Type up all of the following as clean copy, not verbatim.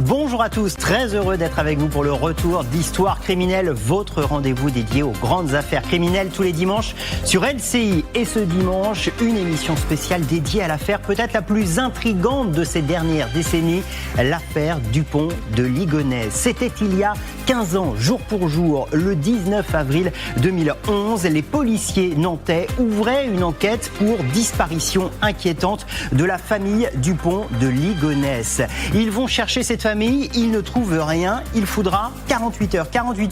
Bonjour à tous, très heureux d'être avec vous pour le retour d'Histoire criminelle, votre rendez-vous dédié aux grandes affaires criminelles tous les dimanches sur LCI. Et ce dimanche, une émission spéciale dédiée à l'affaire peut-être la plus intrigante de ces dernières décennies, l'affaire Dupont de Ligonnès. C'était il y a 15 ans, jour pour jour, le 19 avril 2011, les policiers nantais ouvraient une enquête pour disparition inquiétante de la famille Dupont de Ligonnès. Ils vont chercher cette famille, ils ne trouvent rien, il faudra 48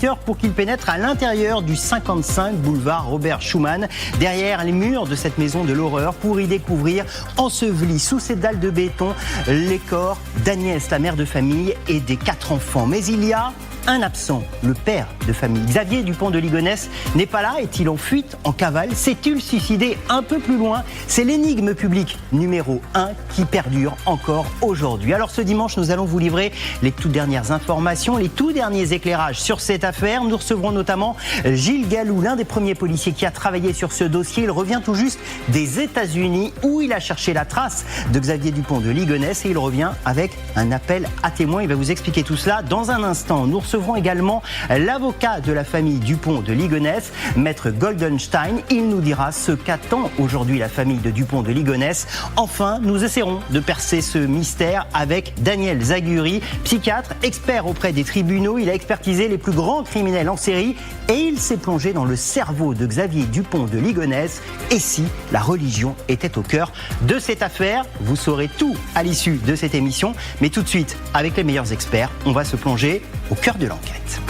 heures pour qu'ils pénètrent à l'intérieur du 55 boulevard Robert Schuman, derrière les murs de cette maison de l'horreur, pour y découvrir, ensevelis sous ces dalles de béton, les corps d'Agnès, la mère de famille, et des 4 enfants. Mais il y a un absent, le père de famille. Xavier Dupont de Ligonnès n'est pas là, est-il en fuite, en cavale, s'est-il suicidé un peu plus loin? C'est l'énigme publique numéro 1 qui perdure encore aujourd'hui. Alors ce dimanche, nous allons vous livrer les toutes dernières informations, les tout derniers éclairages sur cette affaire. Nous recevrons notamment Gilles Gallou, l'un des premiers policiers qui a travaillé sur ce dossier. Il revient tout juste des États-Unis où il a cherché la trace de Xavier Dupont de Ligonnès et il revient avec un appel à témoins. Il va vous expliquer tout cela dans un instant. Nous recevrons également l'avocat de la famille Dupont de Ligonnès, maître Goldenstein. Il nous dira ce qu'attend aujourd'hui la famille de Dupont de Ligonnès. Enfin, nous essaierons de percer ce mystère avec Daniel Zaguri, psychiatre, expert auprès des tribunaux. Il a expertisé les plus grands criminels en série et il s'est plongé dans le cerveau de Xavier Dupont de Ligonnès. Et si la religion était au cœur de cette affaire? Vous saurez tout à l'issue de cette émission. Mais tout de suite, avec les meilleurs experts, on va se plonger au cœur de l'enquête.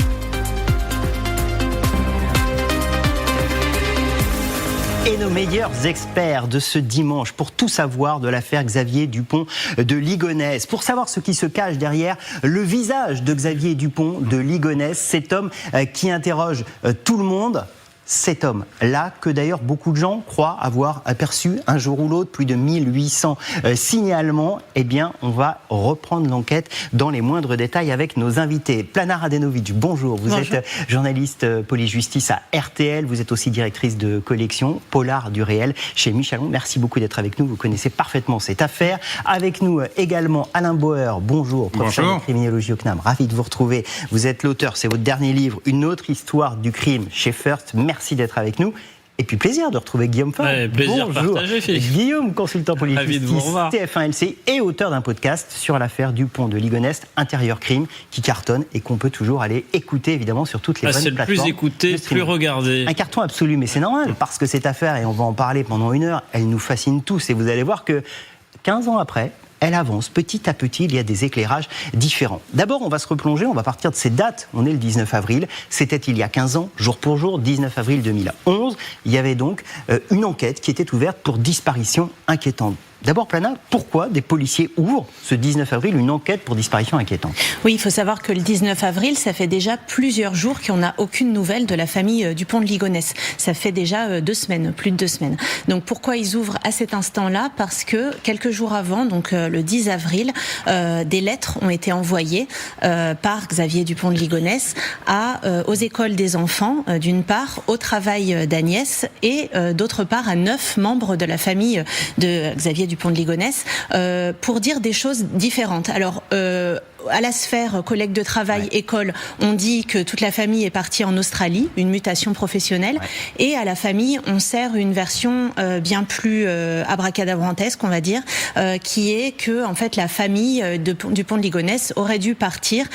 Et nos meilleurs experts de ce dimanche pour tout savoir de l'affaire Xavier Dupont de Ligonnès. Pour savoir ce qui se cache derrière le visage de Xavier Dupont de Ligonnès, cet homme qui interroge tout le monde. Cet homme-là, que d'ailleurs beaucoup de gens croient avoir aperçu un jour ou l'autre, plus de 1800 signalements, eh bien on va reprendre l'enquête dans les moindres détails avec nos invités. Plana Radenovic, bonjour. Vous êtes journaliste police-justice à RTL, vous êtes aussi directrice de collection Polar du réel chez Michelon. Merci beaucoup d'être avec nous, vous connaissez parfaitement cette affaire. Avec nous également Alain Bauer, bonjour, professeur de criminologie au CNAM, ravi de vous retrouver. Vous êtes l'auteur, c'est votre dernier livre, Une autre histoire du crime chez First. Merci d'être avec nous. Et puis plaisir de retrouver Guillaume Faure. Plaisir partagé, Philippe. Guillaume, consultant politique, TF1 LC et auteur d'un podcast sur l'affaire Dupont de Ligonnès, Intérieur Crime, qui cartonne et qu'on peut toujours aller écouter évidemment sur toutes les bonnes plateformes. C'est le plus écouté, plus regardé. Un carton absolu, mais c'est normal parce que cette affaire, et on va en parler pendant 1 heure, elle nous fascine tous et vous allez voir que 15 ans après, elle avance petit à petit, il y a des éclairages différents. D'abord, on va se replonger, on va partir de ces dates. On est le 19 avril, c'était il y a 15 ans, jour pour jour, 19 avril 2011. Il y avait donc une enquête qui était ouverte pour disparition inquiétante. D'abord, Plana, pourquoi des policiers ouvrent ce 19 avril une enquête pour disparition inquiétante? Oui, il faut savoir que le 19 avril, ça fait déjà plusieurs jours qu'on n'a aucune nouvelle de la famille Dupont de Ligonnès. Ça fait déjà 2 semaines, plus de 2 semaines. Donc pourquoi ils ouvrent à cet instant-là? Parce que quelques jours avant, donc le 10 avril, des lettres ont été envoyées par Xavier Dupont de Ligonnès aux écoles des enfants, d'une part, au travail d'Agnès et d'autre part à 9 membres de la famille de Xavier Dupont de Ligonnès pour dire des choses différentes. Alors à la sphère collègue de travail, école, on dit que toute la famille est partie en Australie, une mutation professionnelle, et à la famille, on sert une version bien plus abracadabrantesque, on va dire, qui est que en fait la famille Dupont de Ligonnès aurait dû partir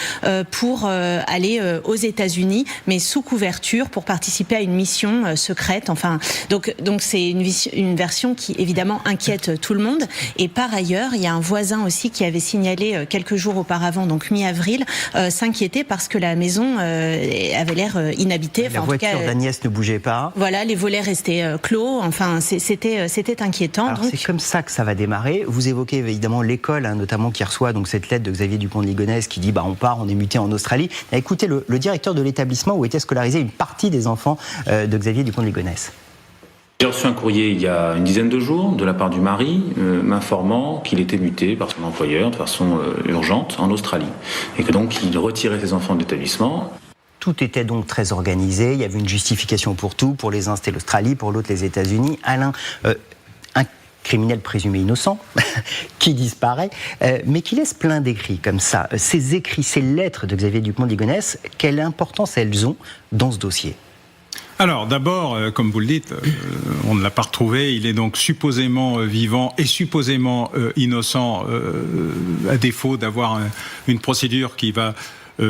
pour aller aux États-Unis, mais sous couverture pour participer à une mission secrète. Enfin, donc c'est une version qui évidemment inquiète tout le monde. Et par ailleurs, il y a un voisin aussi qui avait signalé quelques jours auparavant, donc mi-avril, s'inquiétait parce que la maison avait l'air inhabitée. La voiture d'Agnès ne bougeait pas. Voilà, les volets restaient clos. Enfin, c'était inquiétant. Alors, c'est comme ça que ça va démarrer. Vous évoquez évidemment l'école, notamment qui reçoit donc cette lettre de Xavier Dupont de Ligonnès qui dit on part, on est muté en Australie. Écoutez le directeur de l'établissement où était scolarisé une partie des enfants de Xavier Dupont de Ligonnès. J'ai reçu un courrier il y a une dizaine de jours de la part du mari m'informant qu'il était muté par son employeur de façon urgente en Australie et que donc il retirait ses enfants de l'établissement. Tout était donc très organisé, il y avait une justification pour tout, pour les uns c'était l'Australie, pour l'autre les États-Unis. Alain, un criminel présumé innocent, qui disparaît, mais qui laisse plein d'écrits comme ça. Ces écrits, ces lettres de Xavier Dupont de Ligonnès, quelle importance elles ont dans ce dossier ? Alors d'abord, comme vous le dites, on ne l'a pas retrouvé, il est donc supposément vivant et supposément innocent, à défaut d'avoir une procédure qui va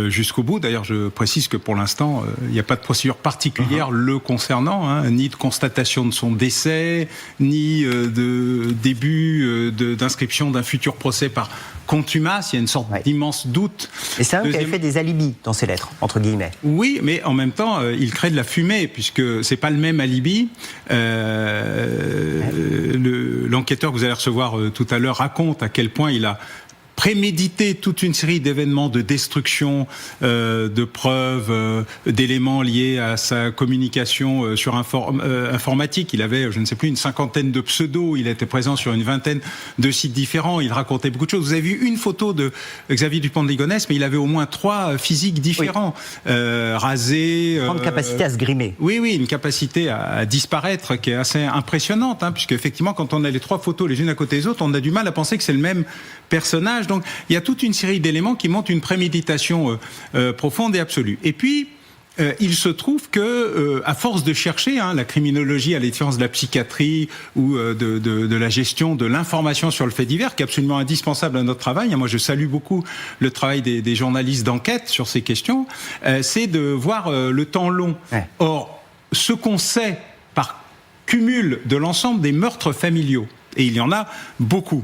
jusqu'au bout. D'ailleurs, je précise que pour l'instant, il n'y a pas de procédure particulière le concernant, ni de constatation de son décès, ni de début d'inscription d'un futur procès par contumace. Il y a une sorte d'immense doute. Et c'est un homme qui avait fait des alibis dans ses lettres, entre guillemets. Oui, mais en même temps, il crée de la fumée, puisque c'est pas le même alibi. L'enquêteur que vous allez recevoir tout à l'heure raconte à quel point il a prémédité toute une série d'événements de destruction, de preuves, d'éléments liés à sa communication sur informatique. Il avait, je ne sais plus, une cinquantaine de pseudos. Il était présent sur une vingtaine de sites différents. Il racontait beaucoup de choses. Vous avez vu une photo de Xavier Dupont de Ligonnès, mais il avait au moins 3 physiques différents. Rasé. Grande capacité à se grimer. Oui, une capacité à disparaître qui est assez impressionnante, puisque effectivement, quand on a les 3 photos les unes à côté des autres, on a du mal à penser que c'est le même personnage. Donc, il y a toute une série d'éléments qui montrent une préméditation profonde et absolue. Et puis, il se trouve que, à force de chercher, la criminologie, à la différence de la psychiatrie ou de la gestion de l'information sur le fait divers, qui est absolument indispensable à notre travail. Moi, je salue beaucoup le travail des journalistes d'enquête sur ces questions. C'est de voir le temps long. Ouais. Or, ce qu'on sait par cumul de l'ensemble des meurtres familiaux, et il y en a beaucoup.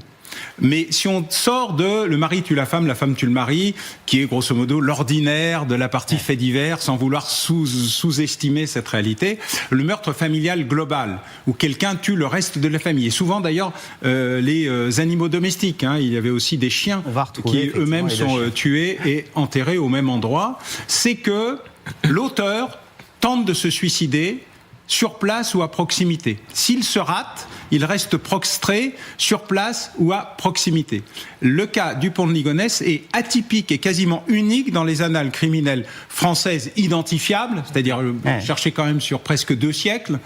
Mais si on sort de le mari tue la femme tue le mari, qui est grosso modo l'ordinaire de la partie fait divers, sans vouloir sous-estimer cette réalité, le meurtre familial global, où quelqu'un tue le reste de la famille. Et souvent d'ailleurs, les animaux domestiques, il y avait aussi des chiens qui eux-mêmes sont tués et enterrés au même endroit, c'est que l'auteur tente de se suicider sur place ou à proximité. S'il se rate, il reste prostré sur place ou à proximité. Le cas Dupont de Ligonnès est atypique et quasiment unique dans les annales criminelles françaises identifiables, c'est-à-dire cherché quand même sur presque 2 siècles,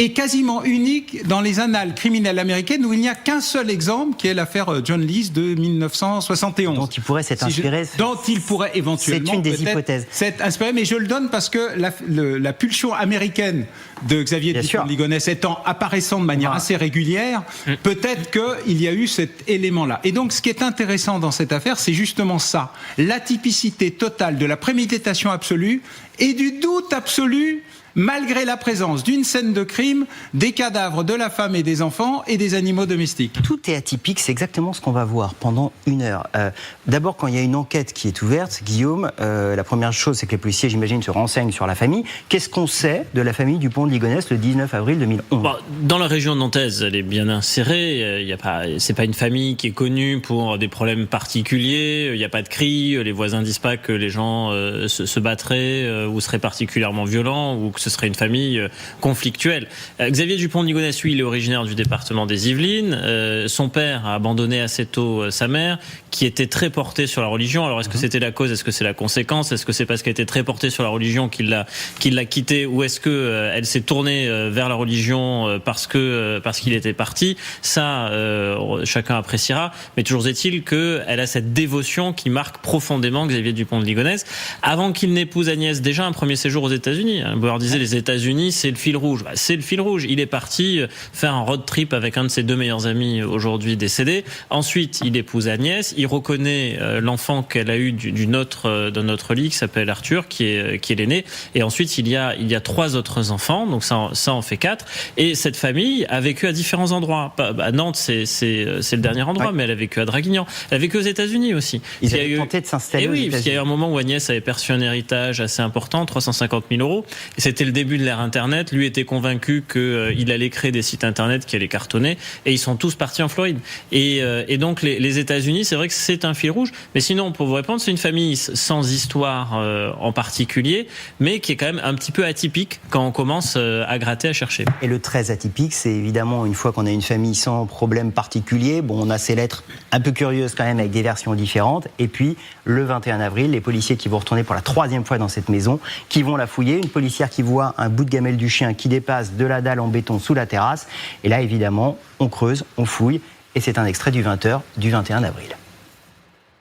et quasiment unique dans les annales criminelles américaines où il n'y a qu'un seul exemple, qui est l'affaire John Lees de 1971. Dont il pourrait s'être inspiré. Dont il pourrait éventuellement. C'est une des hypothèses. S'être inspiré, mais je le donne parce que la pulsion américaine de Xavier Dupont de Ligonnès apparaissant de manière assez régulière, peut-être qu'il y a eu cet élément-là. Et donc, ce qui est intéressant dans cette affaire, c'est justement ça. L'atypicité totale de la préméditation absolue et du doute absolu, malgré la présence d'une scène de crime, des cadavres de la femme et des enfants et des animaux domestiques. Tout est atypique, c'est exactement ce qu'on va voir pendant 1 heure. D'abord, quand il y a une enquête qui est ouverte, Guillaume, la première chose, c'est que les policiers, j'imagine, se renseignent sur la famille. Qu'est-ce qu'on sait de la famille Dupont de Ligonnès le 19 avril 2011 ? Dans la région nantaise, elle est bien insérée. C'est pas une famille qui est connue pour des problèmes particuliers. Il n'y a pas de cris. Les voisins disent pas que les gens se battraient ou seraient particulièrement violents ou que ce serait une famille conflictuelle. Xavier Dupont de Ligonnès, lui, il est originaire du département des Yvelines. Son père a abandonné assez tôt sa mère, qui était très portée sur la religion. Alors, est-ce que c'était la cause ? Est-ce que c'est la conséquence ? Est-ce que c'est parce qu'elle était très portée sur la religion qu'il l'a quittée ? Ou est-ce que elle s'est tournée vers la religion parce qu'il était parti ? Ça, chacun appréciera. Mais toujours est-il qu'elle a cette dévotion qui marque profondément Xavier Dupont de Ligonnès. Avant qu'il n'épouse Agnès, déjà un premier séjour aux États-Unis. Bauer disait les États-Unis, c'est le fil rouge. C'est le fil rouge. Il est parti faire un road trip avec un de ses 2 meilleurs amis aujourd'hui décédés. Ensuite, il épouse Agnès. Il reconnaît l'enfant qu'elle a eu d'un autre lit qui s'appelle Arthur, qui est l'aîné. Et ensuite, il y a 3 autres enfants. Donc ça en fait 4. Et cette famille a vécu à différents endroits. À Nantes, c'est le dernier endroit, mais elle a vécu à Draguignan. Elle a vécu aux États-Unis aussi. Ils avaient tenté de s'installer aux États-Unis. Parce qu'il y a eu un moment où Agnès avait perçu un héritage assez important, 350 000 €. Et c'était le début de l'ère Internet. Lui était convaincu qu'il allait créer des sites Internet qui allaient cartonner. Et ils sont tous partis en Floride. Et donc, les États-Unis, c'est vrai que c'est un fil rouge. Mais sinon, pour vous répondre, c'est une famille sans histoire en particulier, mais qui est quand même un petit peu atypique quand on commence à gratter, à chercher. Et le très atypique, c'est évidemment, une fois qu'on a une famille sans problème particulier, on a ces lettres un peu curieuses quand même, avec des versions différentes. Et puis, le 21 avril, les policiers qui vont retourner pour la 3e fois dans cette maison, qui vont la fouiller, une policière qui voit un bout de gamelle du chien qui dépasse de la dalle en béton sous la terrasse. Et là, évidemment, on creuse, on fouille. Et c'est un extrait du 20h du 21 avril.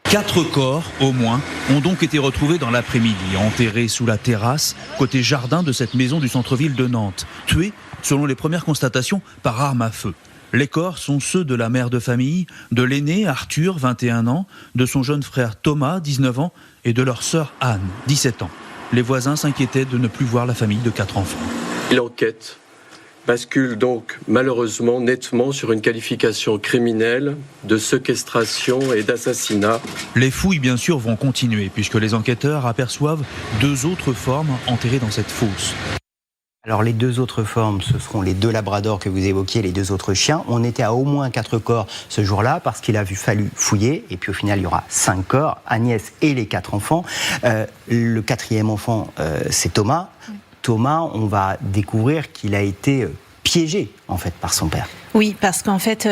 4 corps, au moins, ont donc été retrouvés dans l'après-midi, enterrés sous la terrasse, côté jardin de cette maison du centre-ville de Nantes. Tués, selon les premières constatations, par arme à feu. Les corps sont ceux de la mère de famille, de l'aîné Arthur, 21 ans, de son jeune frère Thomas, 19 ans, et de leur sœur Anne, 17 ans. Les voisins s'inquiétaient de ne plus voir la famille de 4 enfants. L'enquête bascule donc malheureusement nettement sur une qualification criminelle de séquestration et d'assassinat. Les fouilles bien sûr vont continuer puisque les enquêteurs aperçoivent 2 autres formes enterrées dans cette fosse. Alors les 2 autres formes, ce seront les 2 labradors que vous évoquiez, les 2 autres chiens. On était à au moins 4 corps ce jour-là parce qu'il a fallu fouiller. Et puis au final, il y aura 5 corps, Agnès et les 4 enfants. Le 4e enfant, c'est Thomas. Thomas, on va découvrir qu'il a été piégé en fait par son père. Oui, parce qu'en fait,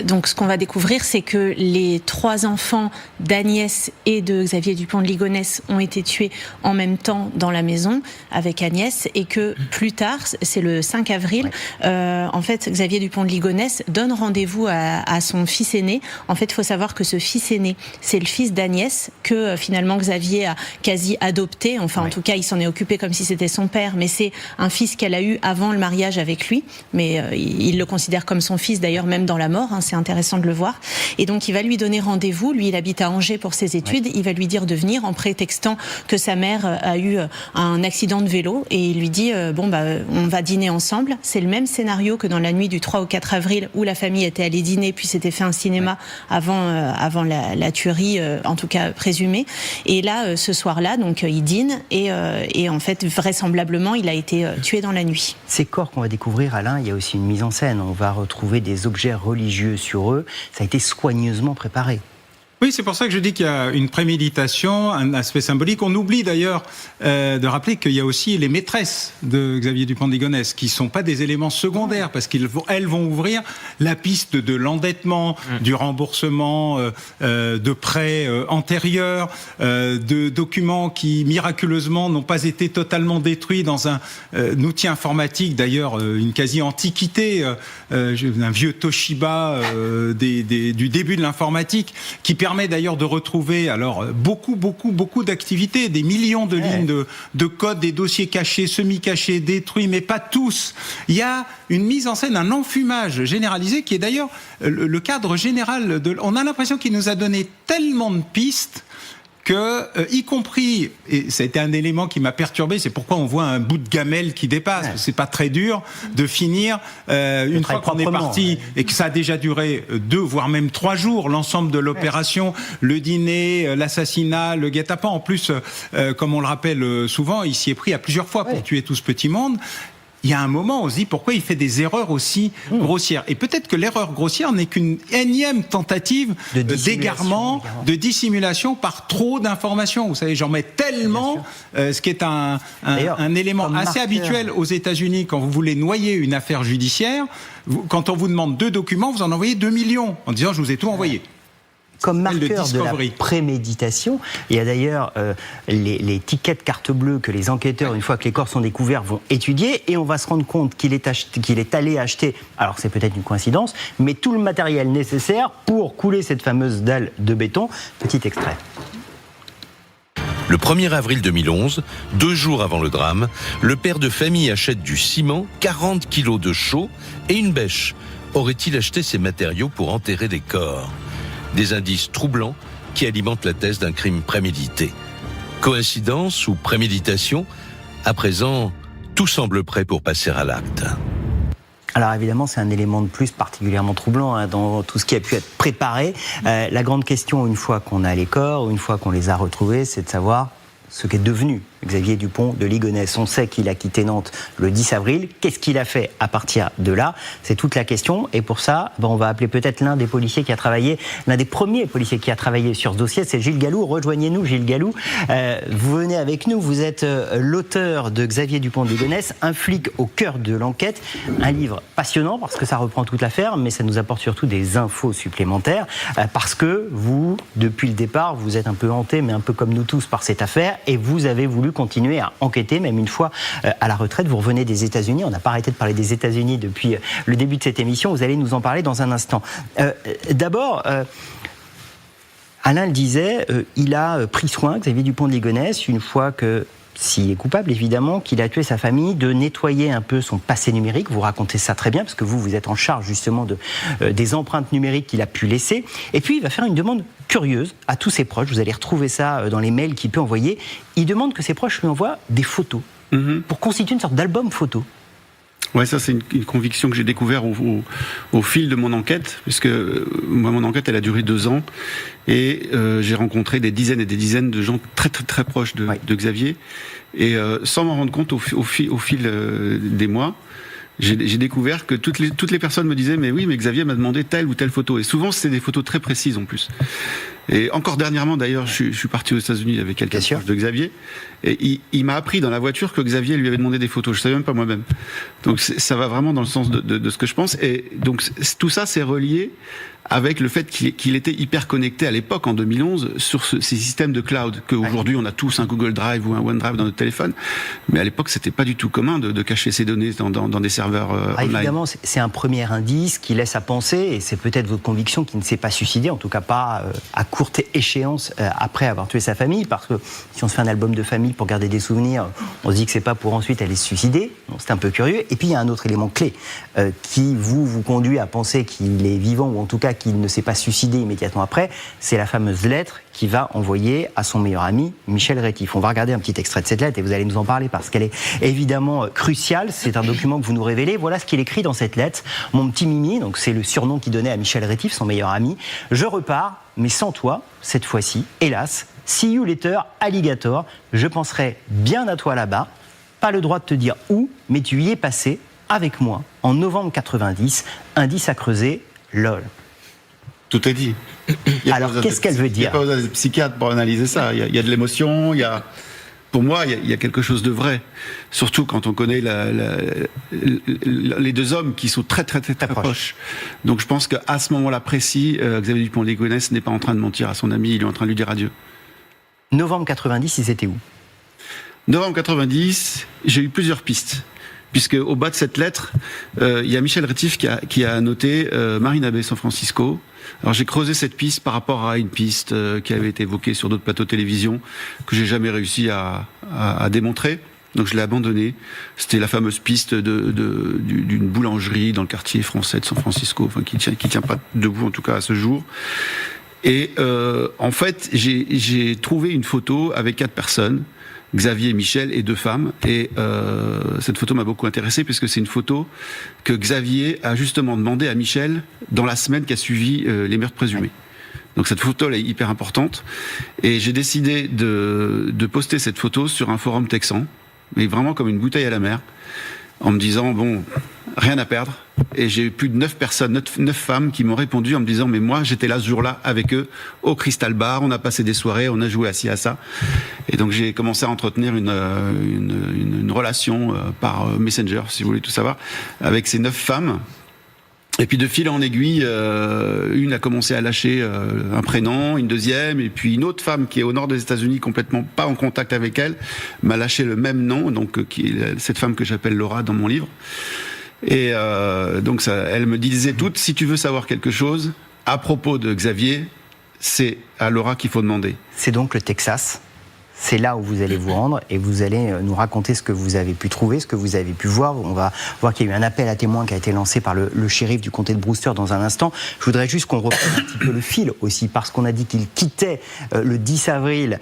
donc ce qu'on va découvrir, c'est que les 3 enfants d'Agnès et de Xavier Dupont de Ligonnès ont été tués en même temps dans la maison avec Agnès, et que plus tard, c'est le 5 avril, en fait, Xavier Dupont de Ligonnès donne rendez-vous à son fils aîné. En fait, il faut savoir que ce fils aîné, c'est le fils d'Agnès que finalement Xavier a quasi adopté. Enfin, en tout cas, il s'en est occupé comme si c'était son père, mais c'est un fils qu'elle a eu avant le mariage avec lui. Mais il le considère comme son fils, d'ailleurs, même dans la mort, c'est intéressant de le voir. Et donc, il va lui donner rendez-vous. Lui, il habite à Angers pour ses études. Il va lui dire de venir en prétextant que sa mère a eu un accident de vélo. Et il lui dit, on va dîner ensemble. C'est le même scénario que dans la nuit du 3 au 4 avril, où la famille était allée dîner, puis s'était fait un cinéma avant la tuerie, en tout cas présumée. Et là, ce soir-là, donc, il dîne. Et en fait, vraisemblablement, il a été tué dans la nuit. Ces corps qu'on va découvrir, Alain, il y a aussi une mise en scène. On va retrouver des objets religieux sur eux. Ça a été soigneusement préparé. Oui, c'est pour ça que je dis qu'il y a une préméditation, un aspect symbolique. On oublie d'ailleurs de rappeler qu'il y a aussi les maîtresses de Xavier Dupont de Ligonnès, qui sont pas des éléments secondaires, parce qu'elles vont ouvrir la piste de l'endettement, du remboursement de prêts antérieurs, de documents qui miraculeusement n'ont pas été totalement détruits dans un outil informatique, d'ailleurs une quasi-antiquité, un vieux Toshiba du début de l'informatique, qui permet d'ailleurs de retrouver beaucoup d'activités, des millions de lignes de code, des dossiers cachés, semi-cachés, détruits, mais pas tous. Il y a une mise en scène, un enfumage généralisé qui est d'ailleurs le cadre général. On a l'impression qu'il nous a donné tellement de pistes que, y compris, et ça a été un élément qui m'a perturbé, c'est pourquoi on voit un bout de gamelle qui dépasse. C'est pas très dur de finir une fois qu'on est parti et que ça a déjà duré 2 voire même 3 jours, l'ensemble de l'opération, le dîner, l'assassinat, le guet-apens. En plus, comme on le rappelle souvent, il s'y est pris à plusieurs fois pour tuer tout ce petit monde. Il y a un moment, on se dit pourquoi il fait des erreurs aussi grossières. Et peut-être que l'erreur grossière n'est qu'une énième tentative d'égarement, de dissimulation par trop d'informations. Vous savez, j'en mets tellement, ce qui est un élément assez habituel aux États-Unis quand vous voulez noyer une affaire judiciaire. Quand on vous demande 2 documents, vous en envoyez 2 millions en disant je vous ai tout envoyé. Comme marqueur de la préméditation, il y a d'ailleurs les tickets de carte bleue que les enquêteurs, une fois que les corps sont découverts, vont étudier, et on va se rendre compte qu'il est allé acheter, alors c'est peut-être une coïncidence, mais tout le matériel nécessaire pour couler cette fameuse dalle de béton. Petit extrait. Le 1er avril 2011, 2 jours avant le drame, le père de famille achète du ciment, 40 kilos de chaux et une bêche. Aurait-il acheté ces matériaux pour enterrer des corps ? Des indices troublants qui alimentent la thèse d'un crime prémédité. Coïncidence ou préméditation ? À présent, tout semble prêt pour passer à l'acte. Alors évidemment, c'est un élément de plus particulièrement troublant dans tout ce qui a pu être préparé. La grande question, une fois qu'on a les corps, une fois qu'on les a retrouvés, c'est de savoir ce qu'est devenu Xavier Dupont de Ligonnès. On sait qu'il a quitté Nantes le 10 avril. Qu'est-ce qu'il a fait à partir de là ? C'est toute la question. Et pour ça, on va appeler peut-être l'un des policiers qui a travaillé, l'un des premiers policiers qui a travaillé sur ce dossier, c'est Gilles Gallou. Rejoignez-nous, Gilles Gallou. Vous venez avec nous. Vous êtes l'auteur de Xavier Dupont de Ligonnès, un flic au cœur de l'enquête. Un livre passionnant parce que ça reprend toute l'affaire, mais ça nous apporte surtout des infos supplémentaires parce que vous, depuis le départ, vous êtes un peu hanté, mais un peu comme nous tous, par cette affaire, et vous avez voulu voulu continuer à enquêter, même une fois à la retraite. Vous revenez des États-Unis. On n'a pas arrêté de parler des États-Unis depuis le début de cette émission. Vous allez nous en parler dans un instant. D'abord, Alain le disait, il a pris soin, Xavier Dupont de Ligonnès, une fois que, s'il est coupable évidemment, qu'il a tué sa famille, de nettoyer un peu son passé numérique. Vous racontez ça très bien, parce que vous êtes en charge justement des empreintes numériques qu'il a pu laisser. Et puis il va faire une demande curieuse à tous ses proches. Vous allez retrouver ça dans les mails qu'il peut envoyer. Il demande que ses proches lui envoient des photos, pour constituer une sorte d'album photo. Ouais, ça c'est une conviction que j'ai découvert au fil de mon enquête, puisque moi mon enquête elle a duré 2 ans et j'ai rencontré des dizaines et des dizaines de gens très très très proches de Xavier, et sans m'en rendre compte au fil des mois, j'ai découvert que toutes les personnes me disaient mais Xavier m'a demandé telle ou telle photo, et souvent c'était des photos très précises en plus. Et encore dernièrement, d'ailleurs, je suis parti aux États-Unis avec quelqu'un de Xavier, et il m'a appris dans la voiture que Xavier lui avait demandé des photos. Je savais même pas moi-même. Donc ça va vraiment dans le sens de ce que je pense. Et donc tout ça, c'est relié avec le fait qu'il était hyper connecté à l'époque, en 2011, sur ces systèmes de cloud, qu'aujourd'hui on a tous un Google Drive ou un OneDrive dans notre téléphone. Mais à l'époque, c'était pas du tout commun de cacher ces données dans des serveurs online. Évidemment, c'est un premier indice qui laisse à penser, et c'est peut-être votre conviction, qu'il ne s'est pas suicidé, en tout cas pas à courte échéance après avoir tué sa famille, parce que si on se fait un album de famille pour garder des souvenirs, on se dit que c'est pas pour ensuite aller se suicider. Bon, c'est un peu curieux. Et puis il y a un autre élément clé qui vous conduit à penser qu'il est vivant, ou en tout cas qu'il ne s'est pas suicidé immédiatement après, c'est la fameuse lettre qu'il va envoyer à son meilleur ami, Michel Rétif. On va regarder un petit extrait de cette lettre et vous allez nous en parler parce qu'elle est évidemment cruciale. C'est un document que vous nous révélez. Voilà ce qu'il écrit dans cette lettre. Mon petit Mimi, donc c'est le surnom qu'il donnait à Michel Rétif, son meilleur ami. Je repars, mais sans toi, cette fois-ci, hélas. See you later, alligator. Je penserai bien à toi là-bas. Pas le droit de te dire où, mais tu y es passé avec moi en novembre 90. Indice à creuser, lol. Tout est dit. Alors, qu'est-ce qu'elle veut dire ? Il n'y a pas besoin d'être psychiatre pour analyser ça. Il y a de l'émotion, pour moi, il y a quelque chose de vrai. Surtout quand on connaît les deux hommes qui sont très, très, très, très proches. Donc je pense qu'à ce moment-là précis, Xavier Dupont de Ligonnès n'est pas en train de mentir à son ami, il est en train de lui dire adieu. Novembre 90, ils étaient où ? Novembre 90, j'ai eu plusieurs pistes. Puisque au bas de cette lettre, il y a Michel Rétif qui a noté Marina Bay, San Francisco. Alors j'ai creusé cette piste par rapport à une piste qui avait été évoquée sur d'autres plateaux de télévision, que j'ai jamais réussi à démontrer. Donc je l'ai abandonnée. C'était la fameuse piste d'une boulangerie dans le quartier français de San Francisco, enfin qui tient pas debout en tout cas à ce jour. Et en fait, j'ai trouvé une photo avec 4 personnes. Xavier, Michel et 2 femmes, et cette photo m'a beaucoup intéressé puisque c'est une photo que Xavier a justement demandé à Michel dans la semaine qui a suivi les meurtres présumés. Donc cette photo elle est hyper importante, et j'ai décidé de poster cette photo sur un forum texan, mais vraiment comme une bouteille à la mer, en me disant bon, rien à perdre. Et j'ai eu plus de 9 personnes, 9 femmes qui m'ont répondu en me disant mais moi j'étais là ce jour-là avec eux au Crystal Bar, on a passé des soirées, on a joué à ci à ça. Et donc j'ai commencé à entretenir une relation par Messenger, si vous voulez tout savoir, avec ces 9 femmes. Et puis de fil en aiguille, une a commencé à lâcher un prénom, une deuxième, et puis une autre femme qui est au nord des États-Unis, complètement pas en contact avec elle, m'a lâché le même nom, donc qui est cette femme que j'appelle Laura dans mon livre. Et donc ça, elle me disait toutes, si tu veux savoir quelque chose à propos de Xavier, c'est à Laura qu'il faut demander. C'est donc le Texas. C'est là où vous allez vous rendre et vous allez nous raconter ce que vous avez pu trouver, ce que vous avez pu voir. On va voir qu'il y a eu un appel à témoins qui a été lancé par le shérif du comté de Brewster dans un instant. Je voudrais juste qu'on reprenne un petit peu le fil aussi, parce qu'on a dit qu'il quittait le 10 avril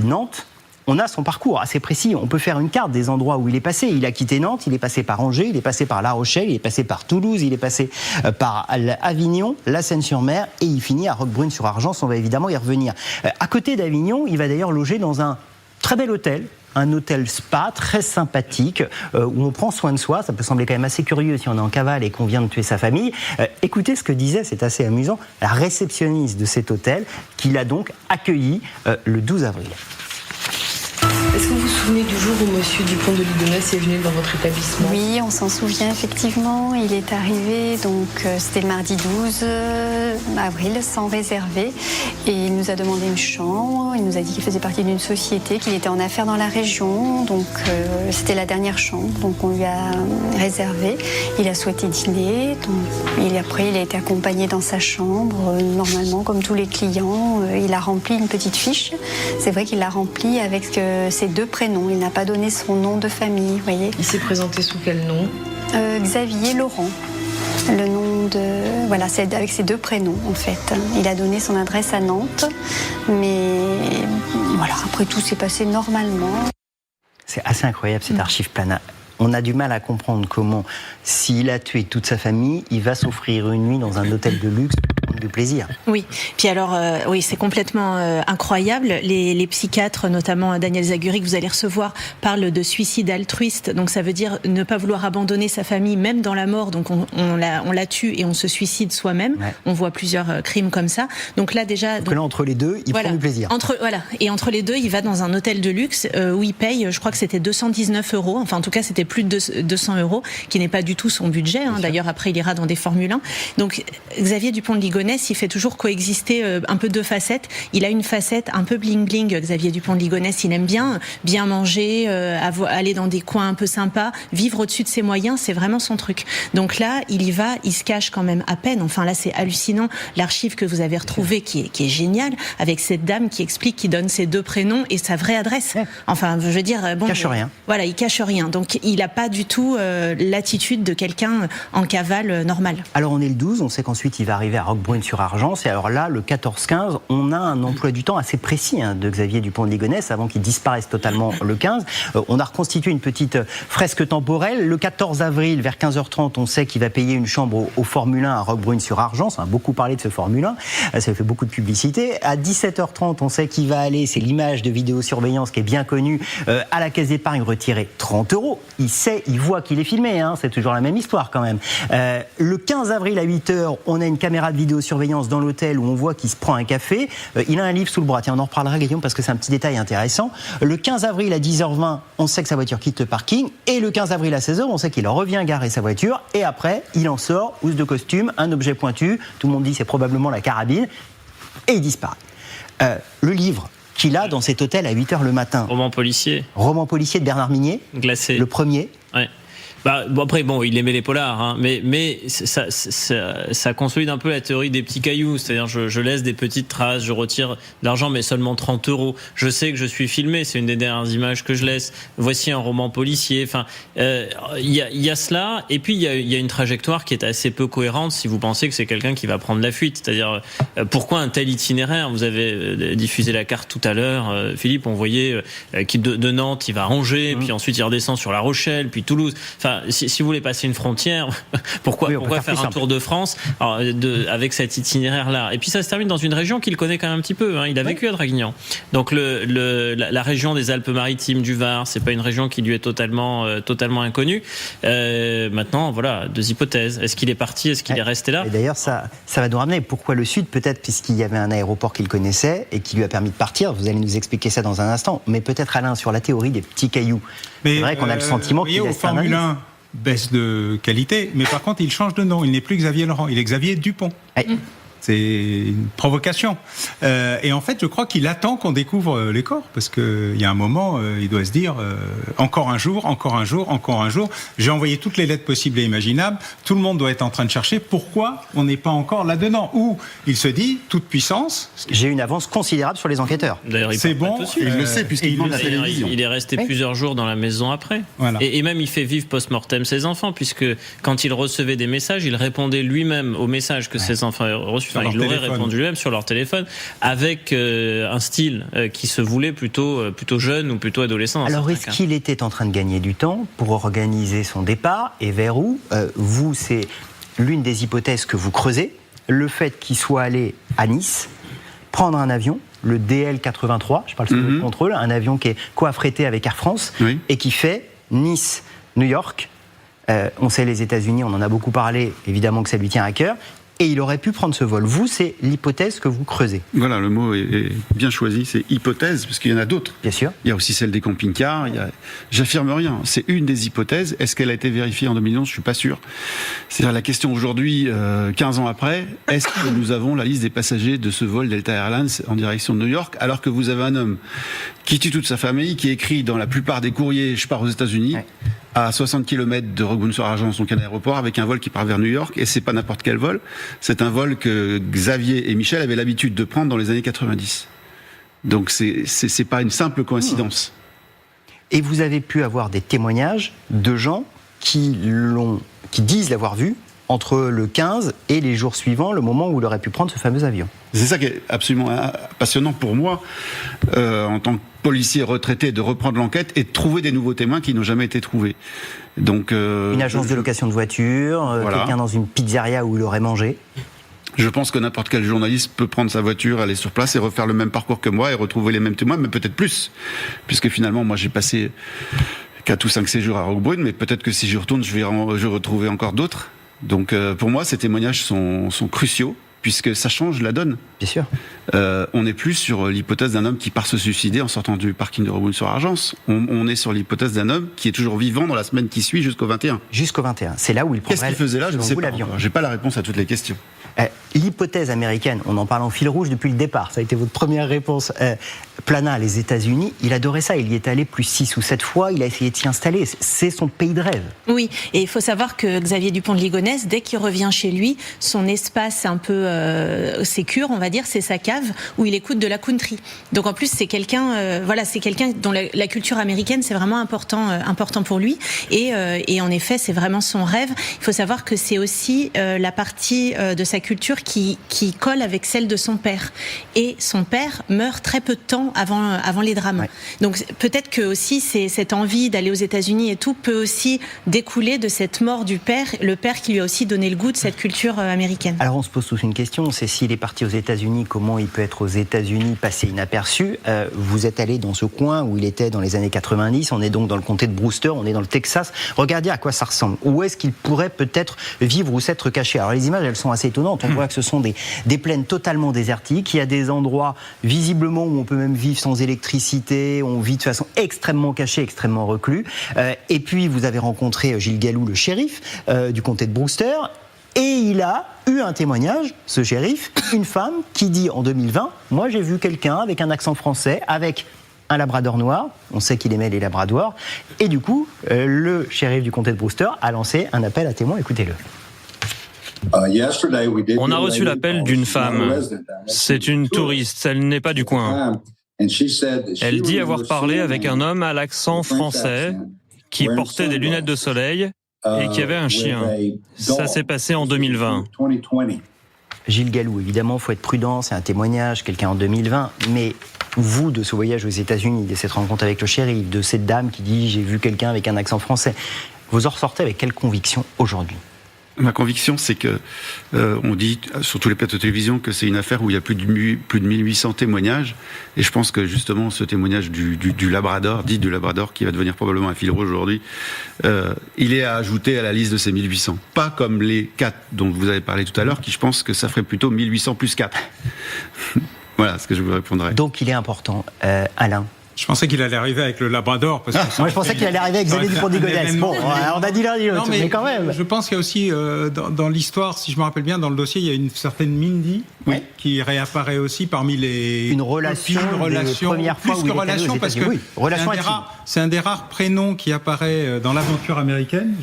Nantes. On a son parcours assez précis. On peut faire une carte des endroits où il est passé. Il a quitté Nantes, il est passé par Angers, il est passé par La Rochelle, il est passé par Toulouse, il est passé par Avignon, La Seine-sur-Mer, et il finit à Roquebrune-sur-Argence. On va évidemment y revenir. À côté d'Avignon, il va d'ailleurs loger dans un très bel hôtel. Un hôtel spa très sympathique où on prend soin de soi. Ça peut sembler quand même assez curieux si on est en cavale et qu'on vient de tuer sa famille. Écoutez ce que disait, c'est assez amusant, la réceptionniste de cet hôtel qui l'a donc accueilli le 12 avril. Est-ce que vous vous souvenez du jour où Monsieur Dupont de Ligonnès est venu dans votre établissement ? Oui, on s'en souvient effectivement. Il est arrivé, donc c'était le mardi 12 avril, sans réserver. Et il nous a demandé une chambre. Il nous a dit qu'il faisait partie d'une société, qu'il était en affaires dans la région. Donc c'était la dernière chambre. Donc on lui a réservé. Il a souhaité dîner. Donc, après, il a été accompagné dans sa chambre. Normalement, comme tous les clients, il a rempli une petite fiche. C'est vrai qu'il l'a remplie avec ses 2 prénoms. Il n'a pas donné son nom de famille, vous voyez. Il s'est présenté sous quel nom ? Xavier Laurent. Le nom de... Voilà, c'est avec ses 2 prénoms, en fait. Il a donné son adresse à Nantes. Mais voilà, après tout s'est passé normalement. C'est assez incroyable, cette archive Plana. On a du mal à comprendre comment, s'il a tué toute sa famille, il va s'offrir une nuit dans un hôtel de luxe pour prendre du plaisir. Oui, puis alors, oui, c'est complètement incroyable. Les psychiatres, notamment Daniel Zaguri, que vous allez recevoir, parlent de suicide altruiste. Donc ça veut dire ne pas vouloir abandonner sa famille, même dans la mort. Donc on la tue et on se suicide soi-même. Ouais. On voit plusieurs crimes comme ça. Donc là déjà... Donc là, entre les deux, il prend du plaisir. Et entre les deux, il va dans un hôtel de luxe où il paye, je crois que c'était 219 €. Enfin, en tout cas, c'était plus de 200 €, qui n'est pas du tout son budget. D'ailleurs, après, il ira dans des Formule 1. Donc, Xavier Dupont de Ligonnès, il fait toujours coexister un peu 2 facettes. Il a une facette un peu bling-bling, Xavier Dupont de Ligonnès. Il aime bien manger, aller dans des coins un peu sympas, vivre au-dessus de ses moyens, c'est vraiment son truc. Donc là, il y va, il se cache quand même à peine. Enfin, là, c'est hallucinant. L'archive que vous avez retrouvée, qui est géniale, avec cette dame qui explique, qui donne ses 2 prénoms et sa vraie adresse. Enfin, je veux dire... Bon, il cache rien. Voilà, il cache rien. Donc, il n'a pas du tout l'attitude de quelqu'un en cavale normal. Alors on est le 12, on sait qu'ensuite il va arriver à Roquebrune-sur-Argence, et alors là, le 14-15, on a un emploi du temps assez précis de Xavier Dupont de Ligonnès, avant qu'il disparaisse totalement le 15. On a reconstitué une petite fresque temporelle. Le 14 avril, vers 15h30, on sait qu'il va payer une chambre au Formule 1 à Roquebrune-sur-Argence. On a beaucoup parlé de ce Formule 1, ça fait beaucoup de publicité. À 17h30, on sait qu'il va aller, c'est l'image de vidéosurveillance qui est bien connue, à la caisse d'épargne retirer 30 €. Il voit qu'il est filmé, c'est toujours la même histoire quand même. Le 15 avril à 8h, on a une caméra de vidéosurveillance dans l'hôtel où on voit qu'il se prend un café. Il a un livre sous le bras. Tiens, on en reparlera, Guillaume, parce que c'est un petit détail intéressant. Le 15 avril à 10h20, on sait que sa voiture quitte le parking. Et le 15 avril à 16h, on sait qu'il revient garer sa voiture. Et après, il en sort, housse de costume, un objet pointu. Tout le monde dit c'est probablement la carabine. Et il disparaît. Le livre qu'il a dans cet hôtel à 8h le matin. Roman policier de Bernard Minier. Glacé. Le premier. Ouais. Après, il aimait les polars, mais ça consolide un peu la théorie des petits cailloux. C'est-à-dire, je laisse des petites traces, je retire de l'argent, mais seulement 30 €. Je sais que je suis filmé, c'est une des dernières images que je laisse. Voici un roman policier. Enfin, il y a cela, et puis il y a une trajectoire qui est assez peu cohérente si vous pensez que c'est quelqu'un qui va prendre la fuite. C'est-à-dire, pourquoi un tel itinéraire ? Vous avez diffusé la carte tout à l'heure, Philippe. On voyait qu'il de Nantes, il va à Angers, puis ensuite il redescend sur La Rochelle, puis Toulouse. Enfin, si vous voulez passer une frontière, pourquoi faire un tour de France avec cet itinéraire-là ? Et puis ça se termine dans une région qu'il connaît quand même un petit peu. Il a vécu à Draguignan. Donc la région des Alpes-Maritimes, du Var, c'est pas une région qui lui est totalement inconnue. Maintenant, voilà, 2 hypothèses. Est-ce qu'il est parti ? Est-ce qu'il est resté là ? Et d'ailleurs, ça va nous ramener. Pourquoi le Sud ? Peut-être puisqu'il y avait un aéroport qu'il connaissait et qui lui a permis de partir. Vous allez nous expliquer ça dans un instant. Mais peut-être, Alain, sur la théorie des petits cailloux. Mais c'est vrai qu'on a le sentiment qu'il au Formule 1, baisse de qualité, mais par contre, il change de nom. Il n'est plus Xavier Laurent, il est Xavier Dupont. C'est une provocation. Et en fait, je crois qu'il attend qu'on découvre les corps, parce qu'il y a un moment, il doit se dire encore un jour. J'ai envoyé toutes les lettres possibles et imaginables. Tout le monde doit être en train de chercher pourquoi on n'est pas encore là-dedans. Ou il se dit, toute puissance. J'ai une avance considérable sur les enquêteurs. D'ailleurs, c'est bon. Il le sait puisqu'il demande la télévision. Il est resté plusieurs jours dans la maison après. Voilà. Et même il fait vivre post-mortem ses enfants, puisque quand il recevait des messages, il répondait lui-même aux messages que ses enfants avaient reçus. Enfin, il aurait répondu lui-même sur leur téléphone, avec un style qui se voulait plutôt jeune ou plutôt adolescent. Alors, est-ce qu'il était en train de gagner du temps pour organiser son départ et vers où ? Vous, c'est l'une des hypothèses que vous creusez, le fait qu'il soit allé à Nice, prendre un avion, le DL83, je parle sous le contrôle, un avion qui est coaffrété avec Air France, et qui fait Nice-New York. On sait les États-Unis, on en a beaucoup parlé, évidemment que ça lui tient à cœur. et il aurait pu prendre ce vol. Vous, c'est l'hypothèse que vous creusez. Voilà, le mot est bien choisi, c'est hypothèse, parce qu'il y en a d'autres. Bien sûr. Il y a aussi celle des camping-cars, j'affirme rien, c'est une des hypothèses. Est-ce qu'elle a été vérifiée en 2011 ? Je suis pas sûr. C'est-à-dire la question aujourd'hui, 15 ans après, est-ce que nous avons la liste des passagers de ce vol Delta Airlines en direction de New York, alors que vous avez un homme qui tue toute sa famille, qui écrit dans la plupart des courriers « Je pars aux États-Unis », à 60 km de Rebougne-sur-Argence, donc un aéroport, avec un vol qui part vers New York, et c'est pas n'importe quel vol, c'est un vol que Xavier et Michel avaient l'habitude de prendre dans les années 90. Donc c'est pas une simple coïncidence. Et vous avez pu avoir des témoignages de gens qui disent l'avoir vu entre le 15 et les jours suivants, le moment où il aurait pu prendre ce fameux avion. C'est ça qui est absolument passionnant pour moi, en tant que policier retraité, de reprendre l'enquête et de trouver des nouveaux témoins qui n'ont jamais été trouvés. Donc, une agence de location de voitures, voilà. Quelqu'un dans une pizzeria où il aurait mangé. Je pense que n'importe quel journaliste peut prendre sa voiture, aller sur place et refaire le même parcours que moi et retrouver les mêmes témoins, mais peut-être plus. Puisque finalement, moi j'ai passé 4 ou 5 séjours à Roquebrune, mais peut-être que si j'y retourne, je vais retrouver encore d'autres. Donc pour moi, ces témoignages sont cruciaux, puisque ça change la donne. Bien sûr. On n'est plus sur l'hypothèse d'un homme qui part se suicider en sortant du parking de Rebougne-sur-Argence. On est sur l'hypothèse d'un homme qui est toujours vivant dans la semaine qui suit jusqu'au 21. Jusqu'au 21. C'est là où il prendrait... Qu'est-ce qu'il faisait là ? Je ne sais pas. J'ai pas la réponse à toutes les questions. L'hypothèse américaine, on en parle en fil rouge depuis le départ, ça a été votre première réponse. Plana, les États-Unis, il adorait ça, il y est allé plus 6 ou 7 fois, il a essayé de s'y installer, c'est son pays de rêve. Oui, et il faut savoir que Xavier Dupont de Ligonnès, dès qu'il revient chez lui, son espace un peu sécure, on va dire, c'est sa cave où il écoute de la country. Donc en plus, c'est quelqu'un dont la culture américaine, c'est vraiment important pour lui. Et en effet, c'est vraiment son rêve. Il faut savoir que c'est aussi la partie de sa culture qui colle avec celle de son père. Et son père meurt très peu de temps avant les drames. Ouais. Donc peut-être que aussi cette envie d'aller aux États-Unis et tout peut aussi découler de cette mort du père, le père qui lui a aussi donné le goût de cette culture américaine. Alors on se pose tous une question, c'est s'il est parti aux États-Unis, comment il peut être aux États-Unis passé inaperçu. Vous êtes allé dans ce coin où il était dans les années 90, on est donc dans le comté de Brewster, on est dans le Texas. Regardez à quoi ça ressemble. Où est-ce qu'il pourrait peut-être vivre ou s'être caché ? Alors les images, elles sont assez étonnantes. On voit que ce sont des plaines totalement désertiques. Il y a des endroits visiblement où on peut même vivre sans électricité, on vit de façon extrêmement cachée, extrêmement reclus. Et puis vous avez rencontré Gilles Gallou, le shérif du comté de Brewster, et il a eu un témoignage, ce shérif, une femme qui dit en 2020, moi j'ai vu quelqu'un avec un accent français, avec un labrador noir, on sait qu'il aimait les labradors, et du coup, le shérif du comté de Brewster a lancé un appel à témoins, écoutez-le. On a reçu l'appel d'une femme. C'est une touriste, elle n'est pas du coin. Elle dit avoir parlé avec un homme à l'accent français qui portait des lunettes de soleil et qui avait un chien. Ça s'est passé en 2020. Gilles Gallou, évidemment, il faut être prudent, c'est un témoignage, quelqu'un en 2020, mais vous, de ce voyage aux États-Unis, de cette rencontre avec le shérif, de cette dame qui dit « j'ai vu quelqu'un avec un accent français », vous en ressortez avec quelle conviction aujourd'hui ? Ma conviction, c'est que on dit sur tous les plateaux de télévision que c'est une affaire où il y a plus de 1800 témoignages, et je pense que justement ce témoignage du Labrador, dit du Labrador, qui va devenir probablement un fil rouge aujourd'hui, il est à ajouter à la liste de ces 1800. Pas comme les 4 dont vous avez parlé tout à l'heure, qui je pense que ça ferait plutôt 1800 plus 4. Voilà ce que je vous répondrai. Donc il est important, Alain. Je pensais qu'il allait arriver avec le Labrador. Parce que moi, je pensais qu'il allait arriver avec Xavier Dupont de Ligonnès. Bon, on a dit l'un et l'autre, mais quand même. Je pense qu'il y a aussi, dans l'histoire, si je me rappelle bien, dans le dossier, il y a une certaine Mindy qui réapparaît aussi parmi les... Une relation première fois plus que relation, parce que c'est un des rares prénoms qui apparaît dans l'aventure américaine.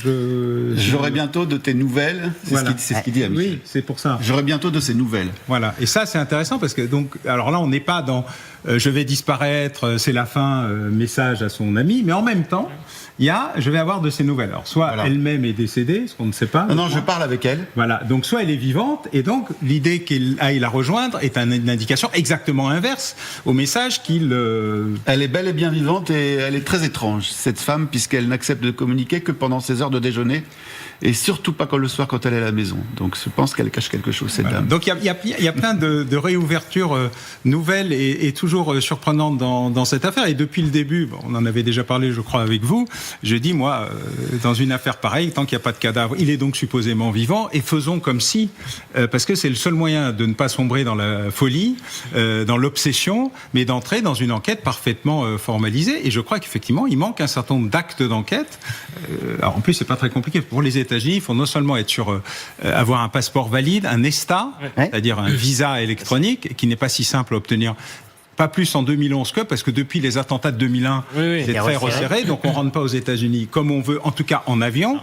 J'aurai bientôt de tes nouvelles. C'est ce qu'il dit à Michel. Oui, c'est pour ça. J'aurai bientôt de ces nouvelles. Voilà. Et ça, c'est intéressant parce que, donc, alors là, on n'est pas dans... je vais disparaître, c'est la fin, message à son ami, mais en même temps, il y a, je vais avoir de ses nouvelles. Alors, soit elle-même est décédée, ce qu'on ne sait pas. Non, je parle avec elle. Voilà, donc soit elle est vivante, et donc l'idée qu'il aille la rejoindre est une indication exactement inverse au message qu'il... Elle est bel et bien vivante, et elle est très étrange, cette femme, puisqu'elle n'accepte de communiquer que pendant ses heures de déjeuner, et surtout pas le soir quand elle est à la maison. Donc je pense qu'elle cache quelque chose, cette dame. Donc il y a plein de réouvertures nouvelles et toujours surprenantes dans cette affaire. Et depuis le début, on en avait déjà parlé, je crois, avec vous, je dis, moi, dans une affaire pareille, tant qu'il n'y a pas de cadavre, il est donc supposément vivant, et faisons comme si, parce que c'est le seul moyen de ne pas sombrer dans la folie, dans l'obsession, mais d'entrer dans une enquête parfaitement formalisée. Et je crois qu'effectivement, il manque un certain nombre d'actes d'enquête. Alors en plus, c'est pas très compliqué. Pour les États-Unis, il faut non seulement être avoir un passeport valide, un ESTA, c'est-à-dire un visa électronique, qui n'est pas si simple à obtenir. Pas plus en 2011 parce que depuis les attentats de 2001, c'est très resserré, donc on rentre pas aux États-Unis comme on veut, en tout cas en avion.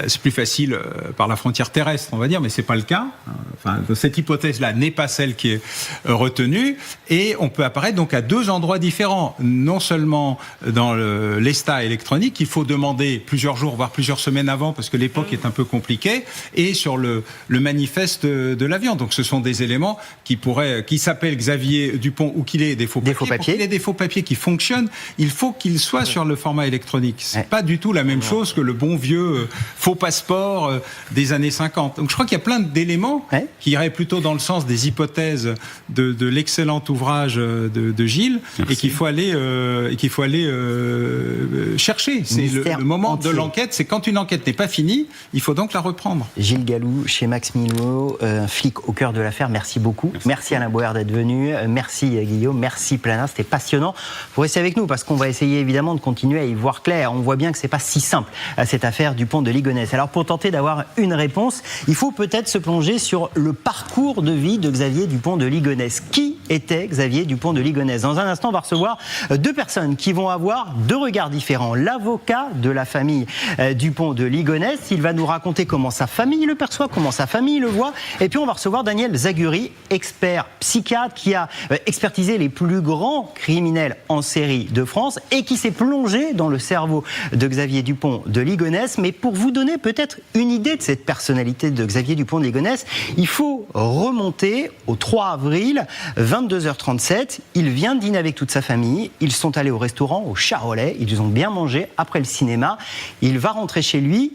C'est plus facile par la frontière terrestre, on va dire, mais c'est pas le cas. Enfin, cette hypothèse-là n'est pas celle qui est retenue, et on peut apparaître donc à 2 endroits différents. Non seulement dans l'ESTA électronique, il faut demander plusieurs jours, voire plusieurs semaines avant, parce que l'époque est un peu compliquée, et sur le manifeste de l'avion. Donc ce sont des éléments qui s'appellent Xavier Dupont ou qu'il ait des faux papiers. Pour qu'il ait des faux papiers qui fonctionnent, il faut qu'ils soient sur le format électronique. C'est pas du tout la même chose que le bon vieux faux passeport des années 50. Donc je crois qu'il y a plein d'éléments qui iraient plutôt dans le sens des hypothèses de l'excellent ouvrage de Gilles. Merci. Et qu'il faut aller chercher. C'est le moment de l'enquête. C'est quand une enquête n'est pas finie, il faut donc la reprendre. Gilles Gallou, chez Max Minot, flic au cœur de l'affaire. Merci beaucoup. Merci Alain Boer d'être venu. Merci Guillaume. Merci Plana, c'était passionnant. Vous restez avec nous parce qu'on va essayer évidemment de continuer à y voir clair. On voit bien que c'est pas si simple cette affaire du pont de Ligonnès. Alors pour tenter d'avoir une réponse, il faut peut-être se plonger sur le parcours de vie de Xavier Dupont de Ligonnès. Qui était Xavier Dupont de Ligonnès ? Dans un instant, on va recevoir 2 personnes qui vont avoir 2 regards différents. L'avocat de la famille Dupont de Ligonnès, il va nous raconter comment sa famille le perçoit, comment sa famille le voit. Et puis on va recevoir Daniel Zaguri, expert psychiatre qui a expertisé les plus grands criminels en série de France et qui s'est plongé dans le cerveau de Xavier Dupont de Ligonnès. Mais pour vous donner peut-être une idée de cette personnalité de Xavier Dupont de Ligonnès, il faut remonter au 3 avril, 22h37. Il vient de dîner avec toute sa famille. Ils sont allés au restaurant, au Charolais. Ils ont bien mangé après le cinéma. Il va rentrer chez lui.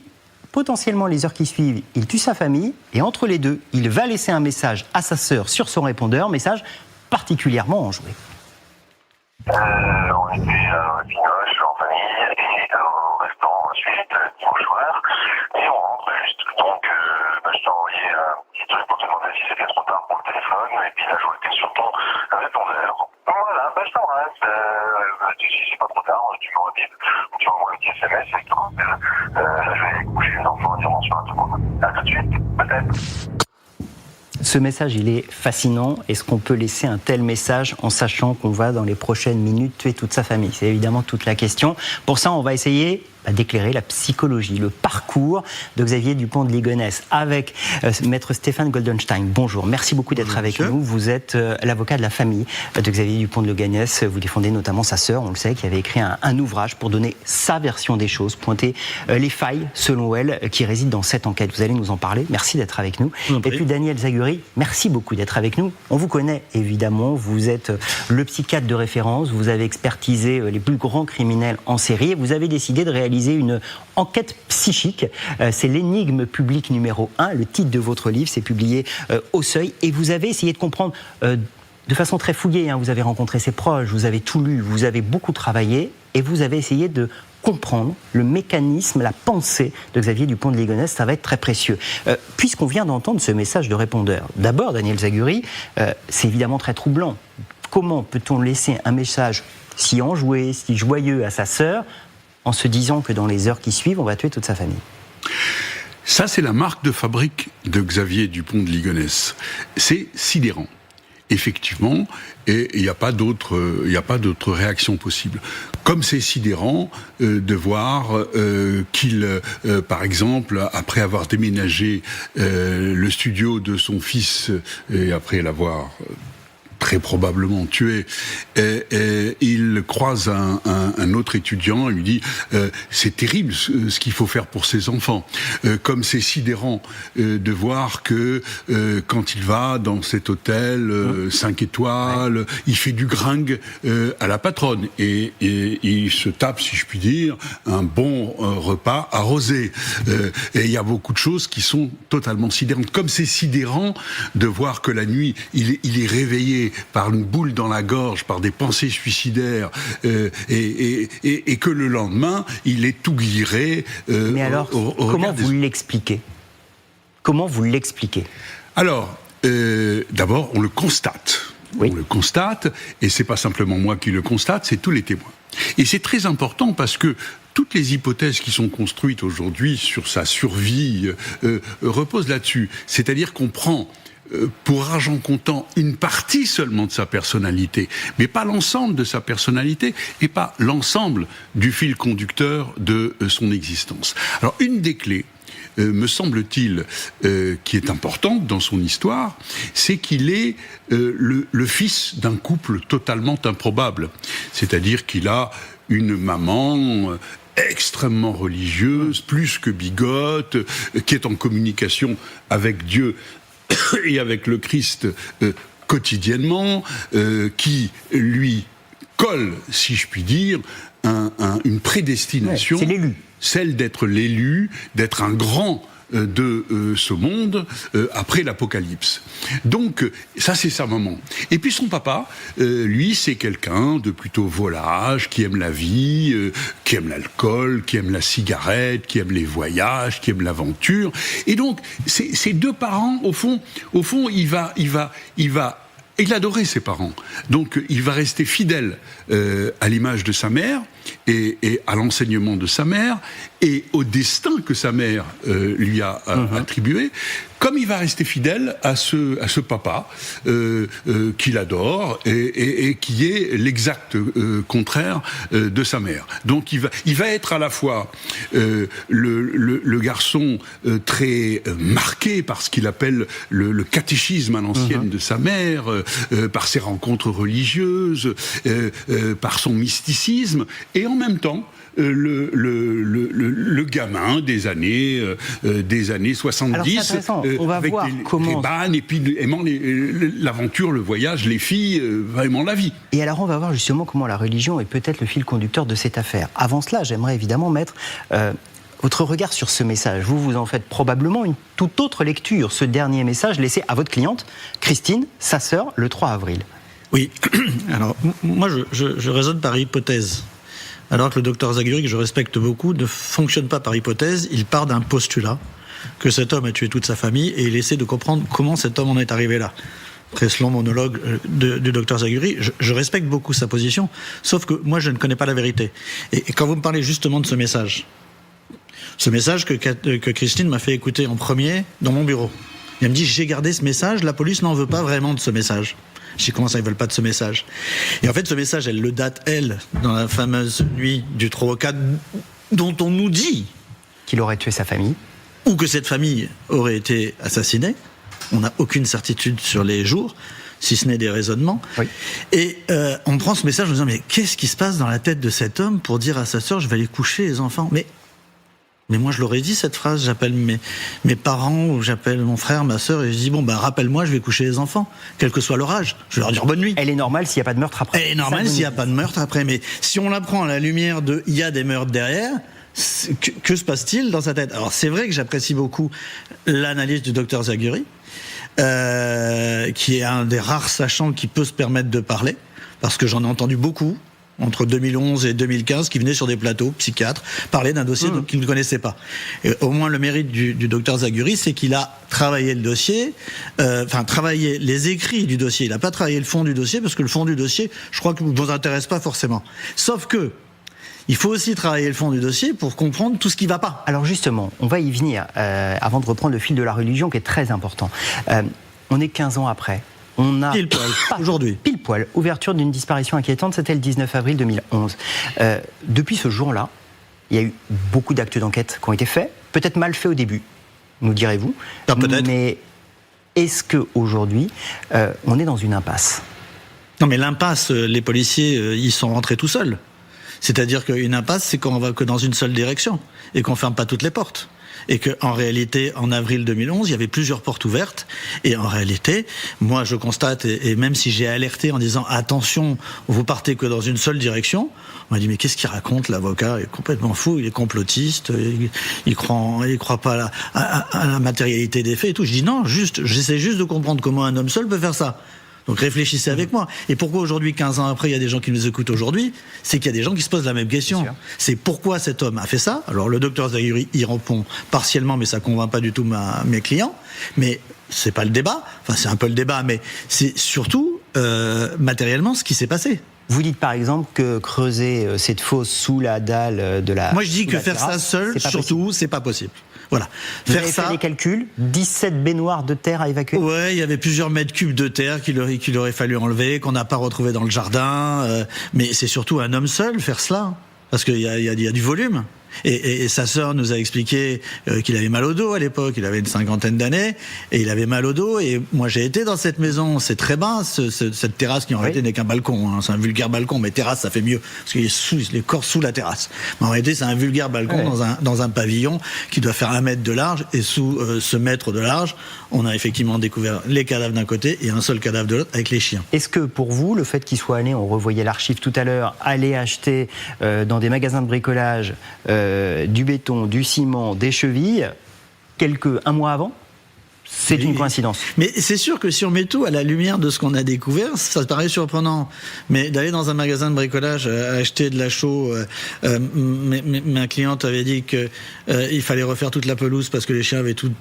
Potentiellement, les heures qui suivent, il tue sa famille. Et entre les deux, il va laisser un message à sa sœur sur son répondeur. Message particulièrement enjoué. On était à Pinoche en famille et au restaurant ensuite dimanche soir et on rentre juste. Donc je t'ai envoyé un petit truc pour te demander si c'était trop tard pour le téléphone et puis là je vois que t'es sur ton répondeur. Voilà, je t'embrasse. Si c'est pas trop tard, tu m'envoies un petit SMS et tout. Je vais coucher les enfants durant ce soir. À tout de suite, peut-être. Ce message, il est fascinant. Est-ce qu'on peut laisser un tel message en sachant qu'on va, dans les prochaines minutes, tuer toute sa famille ? C'est évidemment toute la question. Pour ça, on va essayer d'éclairer la psychologie, le parcours de Xavier Dupont de Ligonnès avec maître Stéphane Goldenstein. Bonjour, merci beaucoup d'être avec nous. Vous êtes l'avocat de la famille de Xavier Dupont de Ligonnès. Vous défendez notamment sa sœur, on le sait, qui avait écrit un ouvrage pour donner sa version des choses, pointer les failles, selon elle, qui résident dans cette enquête. Vous allez nous en parler. Merci d'être avec nous. Et puis Daniel Zaguri, merci beaucoup d'être avec nous. On vous connaît évidemment, vous êtes le psychiatre de référence, vous avez expertisé les plus grands criminels en série et vous avez décidé de réaliser une enquête psychique. C'est l'énigme publique numéro 1. Le titre de votre livre, c'est publié au Seuil. Et vous avez essayé de comprendre de façon très fouillée. Vous avez rencontré ses proches, vous avez tout lu, vous avez beaucoup travaillé et vous avez essayé de comprendre le mécanisme, la pensée de Xavier Dupont de Ligonnès. Ça va être très précieux. Puisqu'on vient d'entendre ce message de répondeur, d'abord, Daniel Zaguri, c'est évidemment très troublant. Comment peut-on laisser un message si enjoué, si joyeux à sa sœur en se disant que dans les heures qui suivent, on va tuer toute sa famille? Ça, c'est la marque de fabrique de Xavier Dupont de Ligonnès. C'est sidérant. Effectivement, et il n'y a pas d'autre réaction possible. Comme c'est sidérant de voir qu'il, par exemple, après avoir déménagé le studio de son fils et après l'avoir très probablement tué. Et il croise un autre étudiant, il lui dit c'est terrible ce qu'il faut faire pour ses enfants. Comme c'est sidérant de voir que quand il va dans cet hôtel 5 étoiles, il fait du gringue à la patronne et il se tape, si je puis dire, un bon repas arrosé. Et il y a beaucoup de choses qui sont totalement sidérantes. Comme c'est sidérant de voir que la nuit, il est réveillé par une boule dans la gorge, par des pensées suicidaires, et que le lendemain, il est tout guiré. Mais alors, comment vous l'expliquez ? Comment vous l'expliquez ? Alors, d'abord, on le constate. Oui. On le constate, et c'est pas simplement moi qui le constate, c'est tous les témoins. Et c'est très important parce que toutes les hypothèses qui sont construites aujourd'hui sur sa survie reposent là-dessus. C'est-à-dire qu'on prend pour argent comptant une partie seulement de sa personnalité, mais pas l'ensemble de sa personnalité et pas l'ensemble du fil conducteur de son existence. Alors, une des clés, me semble-t-il, qui est importante dans son histoire, c'est qu'il est le fils d'un couple totalement improbable. C'est-à-dire qu'il a une maman extrêmement religieuse, plus que bigote, qui est en communication avec Dieu et avec le Christ quotidiennement, qui lui colle, si je puis dire, une prédestination, c'est l'élu. Celle d'être l'élu, d'être un grand de ce monde après l'Apocalypse. Donc ça c'est sa maman. Et puis son papa, lui c'est quelqu'un de plutôt volage, qui aime la vie, qui aime l'alcool, qui aime la cigarette, qui aime les voyages, qui aime l'aventure. Et donc ces deux parents, au fond, il adorait ses parents, donc il va rester fidèle à l'image de sa mère et à l'enseignement de sa mère et au destin que sa mère lui a attribué, comme il va rester fidèle à ce papa qu'il adore et qui est l'exact contraire de sa mère. Donc il va être à la fois le garçon très marqué par ce qu'il appelle le catéchisme à l'ancienne de sa mère, par ses rencontres religieuses, par son mysticisme, et en même temps le gamin des années 70, on va avec voir les bannes, et puis aimant l'aventure, le voyage, les filles, vraiment la vie. Et alors on va voir justement comment la religion est peut-être le fil conducteur de cette affaire. Avant cela, j'aimerais évidemment mettre votre regard sur ce message. Vous en faites probablement une toute autre lecture, ce dernier message laissé à votre cliente, Christine, sa sœur, le 3 avril. Oui, alors moi je raisonne par hypothèse. Alors que le docteur Zaguri, que je respecte beaucoup, ne fonctionne pas par hypothèse, il part d'un postulat, que cet homme a tué toute sa famille, et il essaie de comprendre comment cet homme en est arrivé là. Très long monologue du docteur Zaguri, je respecte beaucoup sa position, sauf que moi je ne connais pas la vérité. Et quand vous me parlez justement de ce message que Christine m'a fait écouter en premier dans mon bureau, elle me dit, j'ai gardé ce message, la police n'en veut pas vraiment de ce message. Je dis, comment ça, ils veulent pas de ce message ? Et en fait, ce message, elle le date, elle, dans la fameuse nuit du 3 au 4, dont on nous dit qu'il aurait tué sa famille. Ou que cette famille aurait été assassinée. On n'a aucune certitude sur les jours, si ce n'est des raisonnements. Oui. Et on prend ce message en disant, mais qu'est-ce qui se passe dans la tête de cet homme pour dire à sa sœur, je vais aller coucher les enfants ? Mais moi, je l'aurais dit, cette phrase. J'appelle mes parents, ou j'appelle mon frère, ma sœur, et je dis, rappelle-moi, je vais coucher les enfants, quel que soit leur âge. Je vais leur dire bonne nuit. Elle est normale s'il n'y a pas de meurtre après. Elle est normale s'il n'y a pas de meurtre après. Mais si on la prend à la lumière de, il y a des meurtres derrière, que se passe-t-il dans sa tête ? Alors, c'est vrai que j'apprécie beaucoup l'analyse du docteur Zaguri, qui est un des rares sachants qui peut se permettre de parler, parce que j'en ai entendu beaucoup, entre 2011 et 2015, qui venaient sur des plateaux, psychiatres, parler d'un dossier qu'ils ne connaissaient pas. Et au moins, le mérite du docteur Zaguri, c'est qu'il a travaillé le dossier, travaillé les écrits du dossier. Il n'a pas travaillé le fond du dossier, parce que le fond du dossier, je crois que ne vous intéresse pas forcément. Sauf que, il faut aussi travailler le fond du dossier pour comprendre tout ce qui ne va pas. Alors justement, on va y venir, avant de reprendre le fil de la religion, qui est très important. On est 15 ans après. On a pile poil, aujourd'hui. Pile poil, ouverture d'une disparition inquiétante, c'était le 19 avril 2011. Depuis ce jour-là, il y a eu beaucoup d'actes d'enquête qui ont été faits, peut-être mal faits au début, nous direz-vous. Peut-être. Mais est-ce qu'aujourd'hui, on est dans une impasse ? Non, mais l'impasse, les policiers, ils sont rentrés tout seuls. C'est-à-dire qu'une impasse, c'est quand on va que dans une seule direction et qu'on ferme pas toutes les portes. Et qu'en réalité, en avril 2011, il y avait plusieurs portes ouvertes. Et en réalité, moi, je constate, et même si j'ai alerté en disant attention, vous partez que dans une seule direction, on m'a dit mais qu'est-ce qu'il raconte, l'avocat? Il est complètement fou, il est complotiste, il croit pas à la matérialité des faits et tout. Je dis non, j'essaie juste de comprendre comment un homme seul peut faire ça. Donc réfléchissez avec moi. Et pourquoi aujourd'hui, 15 ans après, il y a des gens qui nous écoutent aujourd'hui? C'est qu'il y a des gens qui se posent la même question. C'est pourquoi cet homme a fait ça? Alors le docteur Zaghuri y répond partiellement, mais ça convainc pas du tout mes clients. Mais c'est pas le débat. Enfin, c'est un peu le débat, mais c'est surtout matériellement ce qui s'est passé. Vous dites par exemple que creuser cette fosse sous la dalle de la... Moi je dis que faire ça seul, surtout, c'est pas possible. Voilà. Vous avez fait les calculs, 17 baignoires de terre à évacuer? Ouais, il y avait plusieurs mètres cubes de terre qu'il aurait fallu enlever, qu'on n'a pas retrouvé dans le jardin. Mais c'est surtout un homme seul faire cela, parce qu'il y a du volume. Et sa sœur nous a expliqué qu'il avait mal au dos à l'époque, il avait une 50aine d'années, et il avait mal au dos, et moi j'ai été dans cette maison, c'est très bas, cette terrasse qui en réalité n'est qu'un balcon, hein, c'est un vulgaire balcon, mais terrasse ça fait mieux, parce qu'il est les corps sous la terrasse. Mais en réalité c'est un vulgaire balcon dans un pavillon qui doit faire 1 mètre de large, et sous ce mètre de large, on a effectivement découvert les cadavres d'un côté et un seul cadavre de l'autre avec les chiens. Est-ce que pour vous, le fait qu'il soit allé, on revoyait l'archive tout à l'heure, aller acheter dans des magasins de bricolage du béton, du ciment, des chevilles, un mois avant, c'est une coïncidence. Mais c'est sûr que si on met tout à la lumière de ce qu'on a découvert, ça paraît surprenant. Mais d'aller dans un magasin de bricolage acheter de la chaux, ma cliente avait dit que il fallait refaire toute la pelouse parce que les chiens avaient tout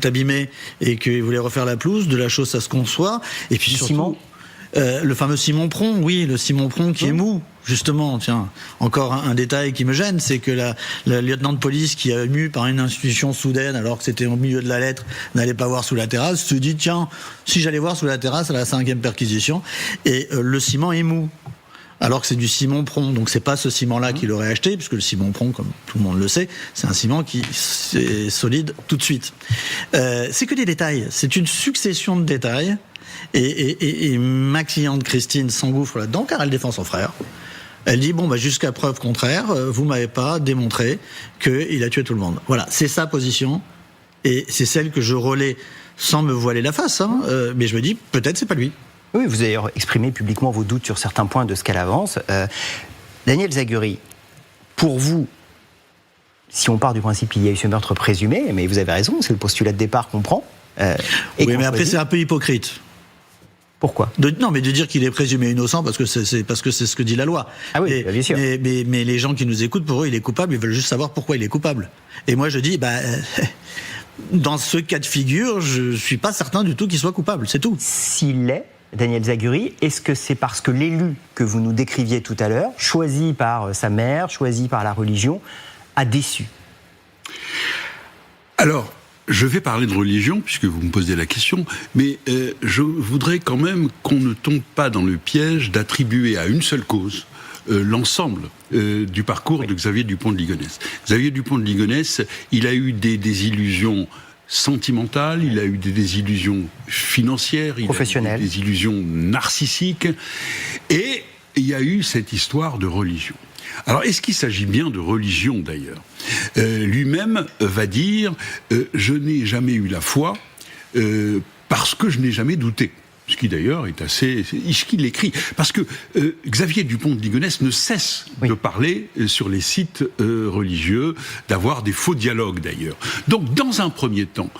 abîmé et qu'ils voulaient refaire la pelouse. De la chaux, ça se conçoit. Et puis surtout, ciment. Le fameux ciment Pron, oui, le ciment Pron qui est mou. Justement, tiens, encore un détail qui me gêne, c'est que la lieutenant de police qui est ému par une institution soudaine, alors que c'était au milieu de la lettre, n'allait pas voir sous la terrasse, se dit, tiens, si j'allais voir sous la terrasse à la 5e perquisition, et le ciment est mou. Alors que c'est du ciment Pron, donc c'est pas ce ciment-là qu'il aurait acheté, puisque le ciment Pron, comme tout le monde le sait, c'est un ciment qui est solide tout de suite. C'est que des détails, c'est une succession de détails, et ma cliente Christine s'engouffre là-dedans, car elle défend son frère. Elle dit, jusqu'à preuve contraire, vous m'avez pas démontré qu'il a tué tout le monde. Voilà, c'est sa position, et c'est celle que je relais sans me voiler la face, hein, mais je me dis, peut-être c'est pas lui. Oui, vous avez exprimé publiquement vos doutes sur certains points de ce qu'elle avance. Daniel Zaghuri, pour vous, si on part du principe qu'il y a eu ce meurtre présumé, mais vous avez raison, c'est le postulat de départ qu'on prend. Oui, mais après c'est un peu hypocrite. Pourquoi? Non, mais de dire qu'il est présumé innocent parce que c'est ce que dit la loi. Ah oui, bien sûr. Mais les gens qui nous écoutent, pour eux, il est coupable. Ils veulent juste savoir pourquoi il est coupable. Et moi, je dis, dans ce cas de figure, je suis pas certain du tout qu'il soit coupable. C'est tout. S'il l'est, Daniel Zaghuri, est-ce que c'est parce que l'élu que vous nous décriviez tout à l'heure, choisi par sa mère, choisi par la religion, a déçu? Alors, je vais parler de religion, puisque vous me posez la question, mais je voudrais quand même qu'on ne tombe pas dans le piège d'attribuer à une seule cause l'ensemble du parcours de Xavier Dupont de Ligonnès. Xavier Dupont de Ligonnès, il a eu des désillusions sentimentales, il a eu des désillusions financières, il a eu des désillusions narcissiques, et il y a eu cette histoire de religion. Alors, est-ce qu'il s'agit bien de religion, d'ailleurs? Lui-même va dire « Je n'ai jamais eu la foi parce que je n'ai jamais douté ». Ce qui, d'ailleurs, est assez... Ce qu'il écrit. Parce que Xavier Dupont de Ligonnès ne cesse de parler sur les sites religieux, d'avoir des faux dialogues, d'ailleurs. Donc, dans un premier temps,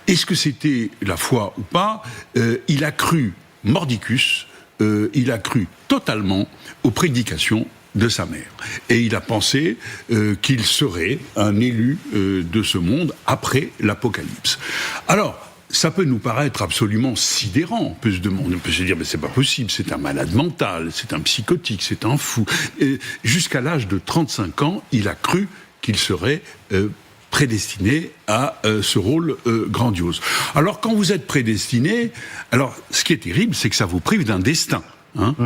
est-ce que c'était la foi ou pas? Il a cru mordicus, il a cru totalement aux prédications de sa mère. Et il a pensé qu'il serait un élu de ce monde après l'Apocalypse. Alors, ça peut nous paraître absolument sidérant. On peut se dire, mais c'est pas possible, c'est un malade mental, c'est un psychotique, c'est un fou. Et jusqu'à l'âge de 35 ans, il a cru qu'il serait prédestiné à ce rôle grandiose. Alors, quand vous êtes prédestiné, alors, ce qui est terrible, c'est que ça vous prive d'un destin.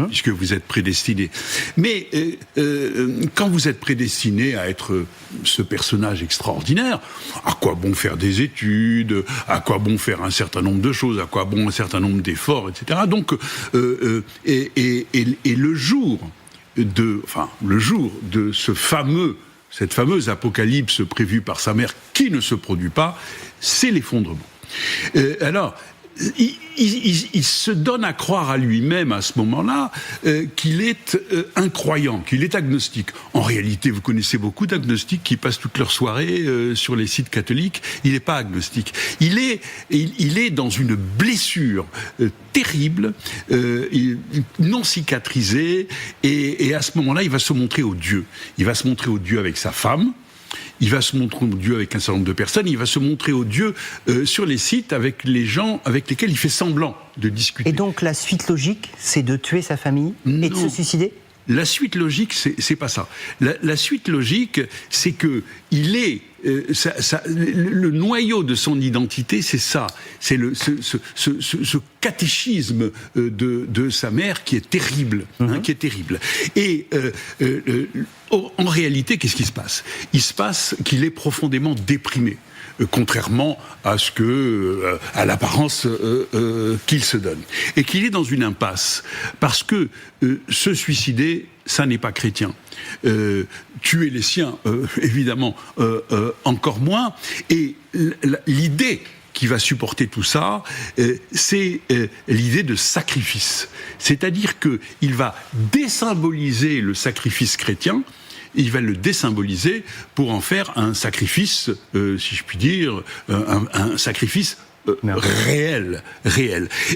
puisque vous êtes prédestiné. Mais quand vous êtes prédestiné à être ce personnage extraordinaire, à quoi bon faire des études, à quoi bon faire un certain nombre de choses, à quoi bon un certain nombre d'efforts, etc. Donc, et le jour de cette fameuse apocalypse prévue par sa mère, qui ne se produit pas, c'est l'effondrement. Alors, il se donne à croire à lui-même à ce moment-là qu'il est incroyant, qu'il est agnostique. En réalité, vous connaissez beaucoup d'agnostiques qui passent toute leur soirée sur les sites catholiques. Il n'est pas agnostique. Il est dans une blessure terrible, non cicatrisée, et à ce moment-là, il va se montrer au Dieu. Il va se montrer au Dieu avec sa femme. Il va se montrer au Dieu avec un certain nombre de personnes, il va se montrer au Dieu sur les sites avec les gens avec lesquels il fait semblant de discuter. Et donc la suite logique, c'est de tuer sa famille et de se suicider ? La suite logique, c'est pas ça. La suite logique, c'est que il est le noyau de son identité, c'est ça. C'est ce catéchisme de sa mère qui est terrible, qui est terrible. Et en réalité, qu'est-ce qui se passe ? Il se passe qu'il est profondément déprimé. Contrairement à ce que, à l'apparence qu'il se donne, et qu'il est dans une impasse, parce que se suicider, ça n'est pas chrétien. Tuer les siens, évidemment, encore moins. Et l'idée qui va supporter tout ça, c'est l'idée de sacrifice. C'est-à-dire que il va désymboliser le sacrifice chrétien. Il va le désymboliser pour en faire un sacrifice, si je puis dire, un sacrifice réel.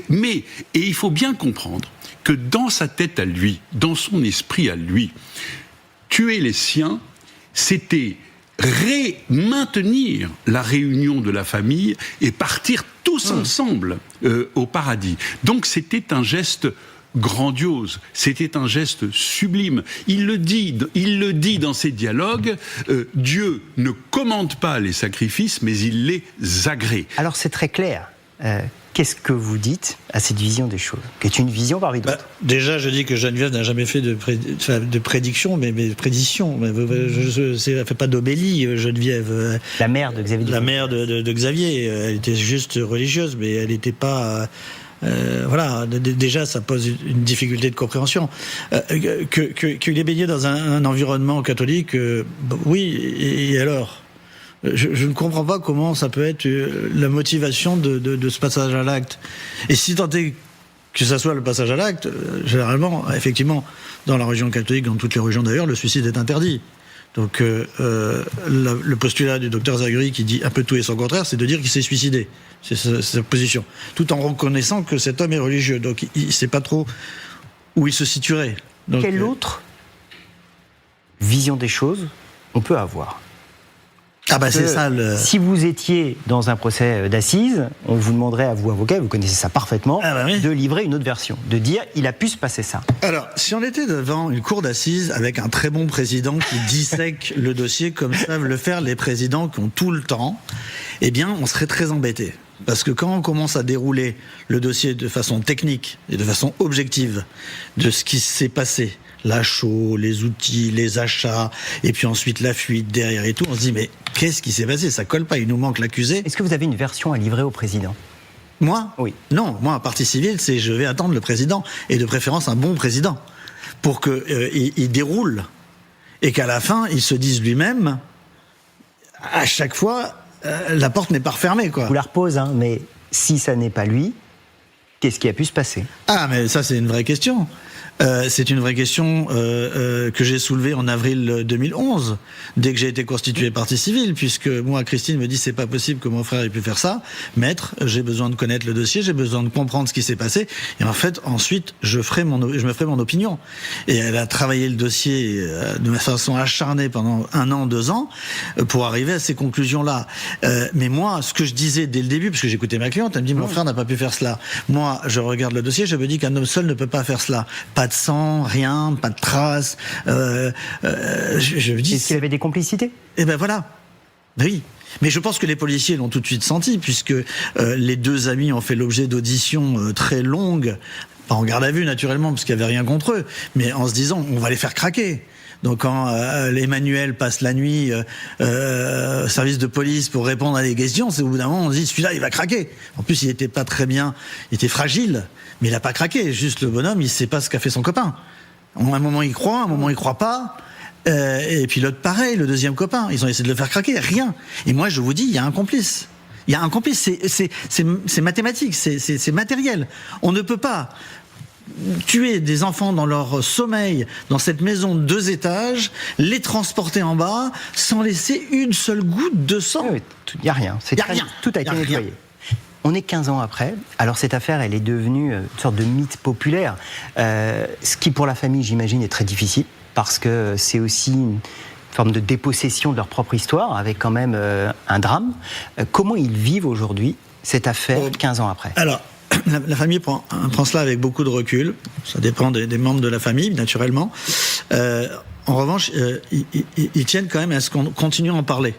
Mais, et il faut bien comprendre que dans sa tête à lui, dans son esprit à lui, tuer les siens, c'était maintenir la réunion de la famille et partir tous ensemble au paradis. Donc c'était un geste grandiose, c'était un geste sublime. Il le dit dans ses dialogues, Dieu ne commande pas les sacrifices, mais il les agrée. Alors c'est très clair. Qu'est-ce que vous dites à cette vision des choses, qui est une vision parmi d'autres ? Déjà, je dis que Geneviève n'a jamais fait de prédiction, mais prédiction. Elle ne fait pas d'obélie, Geneviève. La mère de Xavier. La mère de Xavier. Elle était juste religieuse, mais elle n'était pas... voilà, déjà ça pose une difficulté de compréhension. Qu'il est baigné dans un environnement catholique, oui, et alors je ne comprends pas comment ça peut être la motivation de ce passage à l'acte. Et si tant est que ça soit le passage à l'acte, généralement, effectivement, dans la religion catholique, dans toutes les religions d'ailleurs, le suicide est interdit. Donc le postulat du docteur Zaguri qui dit un peu tout et son contraire, c'est de dire qu'il s'est suicidé. C'est sa position. Tout en reconnaissant que cet homme est religieux. Donc il ne sait pas trop où il se situerait. Donc, quelle autre vision des choses on peut avoir ? C'est ça Si vous étiez dans un procès d'assises, on vous demanderait à vous, avocat, vous connaissez ça parfaitement, de livrer une autre version, de dire il a pu se passer ça. Alors, si on était devant une cour d'assises avec un très bon président qui dissèque le dossier comme savent le faire les présidents qui ont tout le temps, eh bien, on serait très embêté. Parce que quand on commence à dérouler le dossier de façon technique et de façon objective de ce qui s'est passé, la chaux, les outils, les achats, et puis ensuite la fuite derrière et tout, on se dit mais qu'est-ce qui s'est passé ? Ça colle pas, il nous manque l'accusé. Est-ce que vous avez une version à livrer au président ? Moi ? Oui. Non, moi, à partie civile, c'est je vais attendre le président, et de préférence un bon président, pour qu'il déroule, et qu'à la fin, il se dise lui-même, à chaque fois, la porte n'est pas refermée, quoi. Je vous la repose, mais si ça n'est pas lui, qu'est-ce qui a pu se passer ? Ah, mais ça, c'est une vraie question. C'est une vraie question que j'ai soulevée en avril 2011, dès que j'ai été constitué partie civile, puisque moi, Christine me dit c'est pas possible que mon frère ait pu faire ça. Maître, j'ai besoin de connaître le dossier, j'ai besoin de comprendre ce qui s'est passé, et en fait, ensuite, je me ferai mon opinion. Et elle a travaillé le dossier de façon acharnée pendant 1 an, 2 ans, pour arriver à ces conclusions-là. Mais moi, ce que je disais dès le début, parce que j'écoutais ma cliente, elle me dit mon frère n'a pas pu faire cela. Moi, je regarde le dossier, je me dis qu'un homme seul ne peut pas faire cela. Pas de sang, rien, pas de traces. Je me dis. Est-ce qu'il avait des complicités ? Eh ben voilà. Oui. Mais je pense que les policiers l'ont tout de suite senti, puisque les 2 amis ont fait l'objet d'auditions très longues, pas en garde à vue naturellement, parce qu'il n'y avait rien contre eux, mais en se disant, on va les faire craquer. Donc quand Emmanuel passe la nuit au service de police pour répondre à des questions, c'est au bout d'un moment on se dit celui-là il va craquer. En plus il était pas très bien, il était fragile, mais il a pas craqué. Juste le bonhomme, il sait pas ce qu'a fait son copain. À un moment il croit, à un moment il croit pas. Et puis l'autre pareil, le deuxième copain, ils ont essayé de le faire craquer, rien. Et moi je vous dis, il y a un complice. Il y a un complice, c'est mathématique, c'est matériel. On ne peut pas tuer des enfants dans leur sommeil, dans cette maison de 2 étages, les transporter en bas, sans laisser une seule goutte de sang. Il n'y a rien. Tout a été nettoyé. On est 15 ans après. Alors cette affaire, elle est devenue une sorte de mythe populaire. Ce qui pour la famille, j'imagine, est très difficile, parce que c'est aussi une forme de dépossession de leur propre histoire, avec quand même un drame. Comment ils vivent aujourd'hui cette affaire 15 ans après? Alors, la famille prend cela avec beaucoup de recul. Ça dépend des membres de la famille, naturellement. En revanche, ils tiennent quand même à ce qu'on continue à en parler.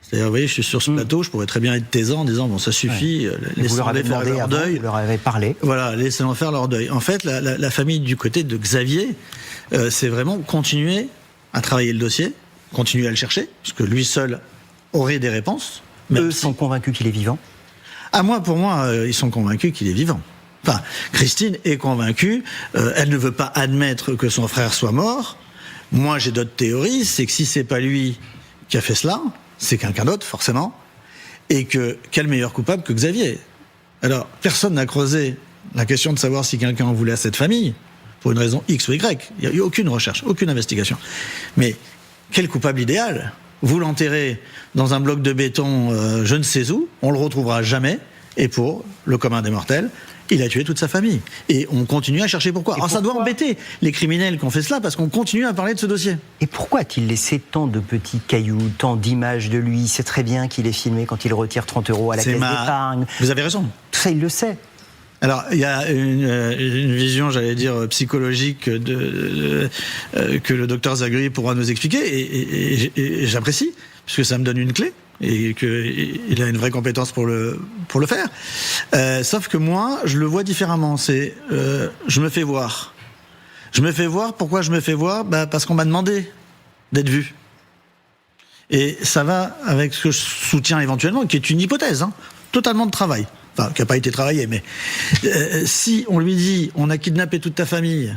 C'est-à-dire, vous voyez, je suis sur ce plateau, je pourrais très bien être taisant en disant, bon, ça suffit, laissez-les faire leur deuil. Vous leur avez parlé. Voilà, laissez-les faire leur deuil. En fait, la famille du côté de Xavier, c'est vraiment continuer à travailler le dossier, continuer à le chercher, parce que lui seul aurait des réponses. Eux sont convaincus qu'il est vivant. Pour moi, ils sont convaincus qu'il est vivant. Enfin, Christine est convaincue, elle ne veut pas admettre que son frère soit mort. Moi, j'ai d'autres théories, c'est que si c'est pas lui qui a fait cela, c'est quelqu'un d'autre, forcément, et que quel meilleur coupable que Xavier. Alors, personne n'a creusé la question de savoir si quelqu'un en voulait à cette famille, pour une raison X ou Y. Il n'y a eu aucune recherche, aucune investigation. Mais quel coupable idéal ? Vous l'enterrez dans un bloc de béton, je ne sais où, on le retrouvera jamais, et pour le commun des mortels, il a tué toute sa famille. Et on continue à chercher pourquoi. Alors ça doit embêter les criminels qui ont fait cela, parce qu'on continue à parler de ce dossier. Et pourquoi a-t-il laissé tant de petits cailloux, tant d'images de lui? C'est très bien qu'il est filmé quand il retire 30 € à la caisse d'épargne. Vous avez raison. Tout ça, il le sait. Alors, il y a une vision, j'allais dire, psychologique que le docteur Zagri pourra nous expliquer, et j'apprécie, puisque ça me donne une clé, et qu'il a une vraie compétence pour le faire. Sauf que moi, je le vois différemment. Je me fais voir. Je me fais voir, pourquoi je me fais voir ? Parce qu'on m'a demandé d'être vu. Et ça va avec ce que je soutiens éventuellement, qui est une hypothèse, totalement de travail. Enfin, qui n'a pas été travaillé, mais si on lui dit on a kidnappé toute ta famille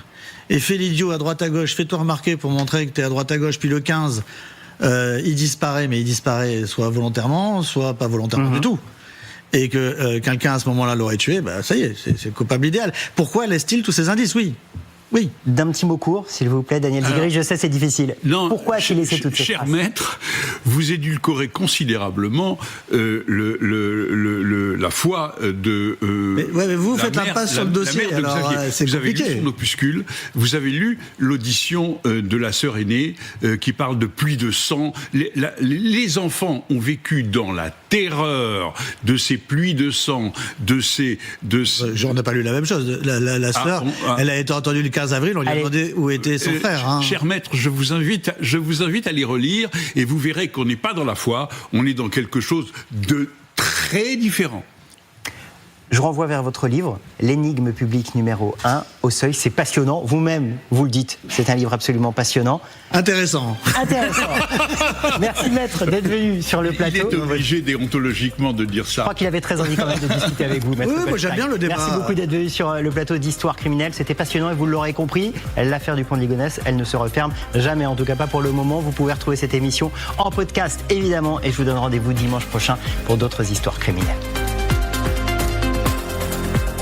et fais l'idiot à droite à gauche, fais-toi remarquer pour montrer que t'es à droite à gauche, puis le 15 il disparaît, mais il disparaît soit volontairement, soit pas volontairement du tout, et que quelqu'un à ce moment-là l'aurait tué, ça y est, c'est le coupable idéal. Pourquoi laisse-t-il tous ces indices ? Oui. D'un petit mot court, s'il vous plaît, Daniel Zigri, je sais c'est difficile. Non, pourquoi a-t-il laissé toutes ces traces ? Cher maître, vous édulcorez considérablement la foi de. Mais vous faites l'impasse sur le dossier. Alors, c'est vous compliqué. avez lu son opuscule, vous avez lu l'audition de la sœur aînée qui parle de pluie de sang. Les enfants ont vécu dans la terreur de ces pluies de sang, on n'a pas lu la même chose. La sœur, elle a été entendue le 15 avril, on lui a demandé où était son frère. Cher maître, je vous invite à les relire et vous verrez qu'on n'est pas dans la foi, on est dans quelque chose de très différent. Je renvoie vers votre livre, L'énigme publique numéro 1, au Seuil. C'est passionnant. Vous-même, vous le dites, c'est un livre absolument passionnant. Intéressant. Merci, maître, d'être venu sur le plateau. Il est obligé déontologiquement de dire ça. Je crois qu'il avait très envie quand même de discuter avec vous, maître. Oui, moi j'aime bien le débat. Merci beaucoup d'être venu sur le plateau d'Histoire criminelle. C'était passionnant et vous l'aurez compris, l'affaire du pont de Ligonnès, elle ne se referme jamais, en tout cas pas pour le moment. Vous pouvez retrouver cette émission en podcast, évidemment, et je vous donne rendez-vous dimanche prochain pour d'autres histoires criminelles.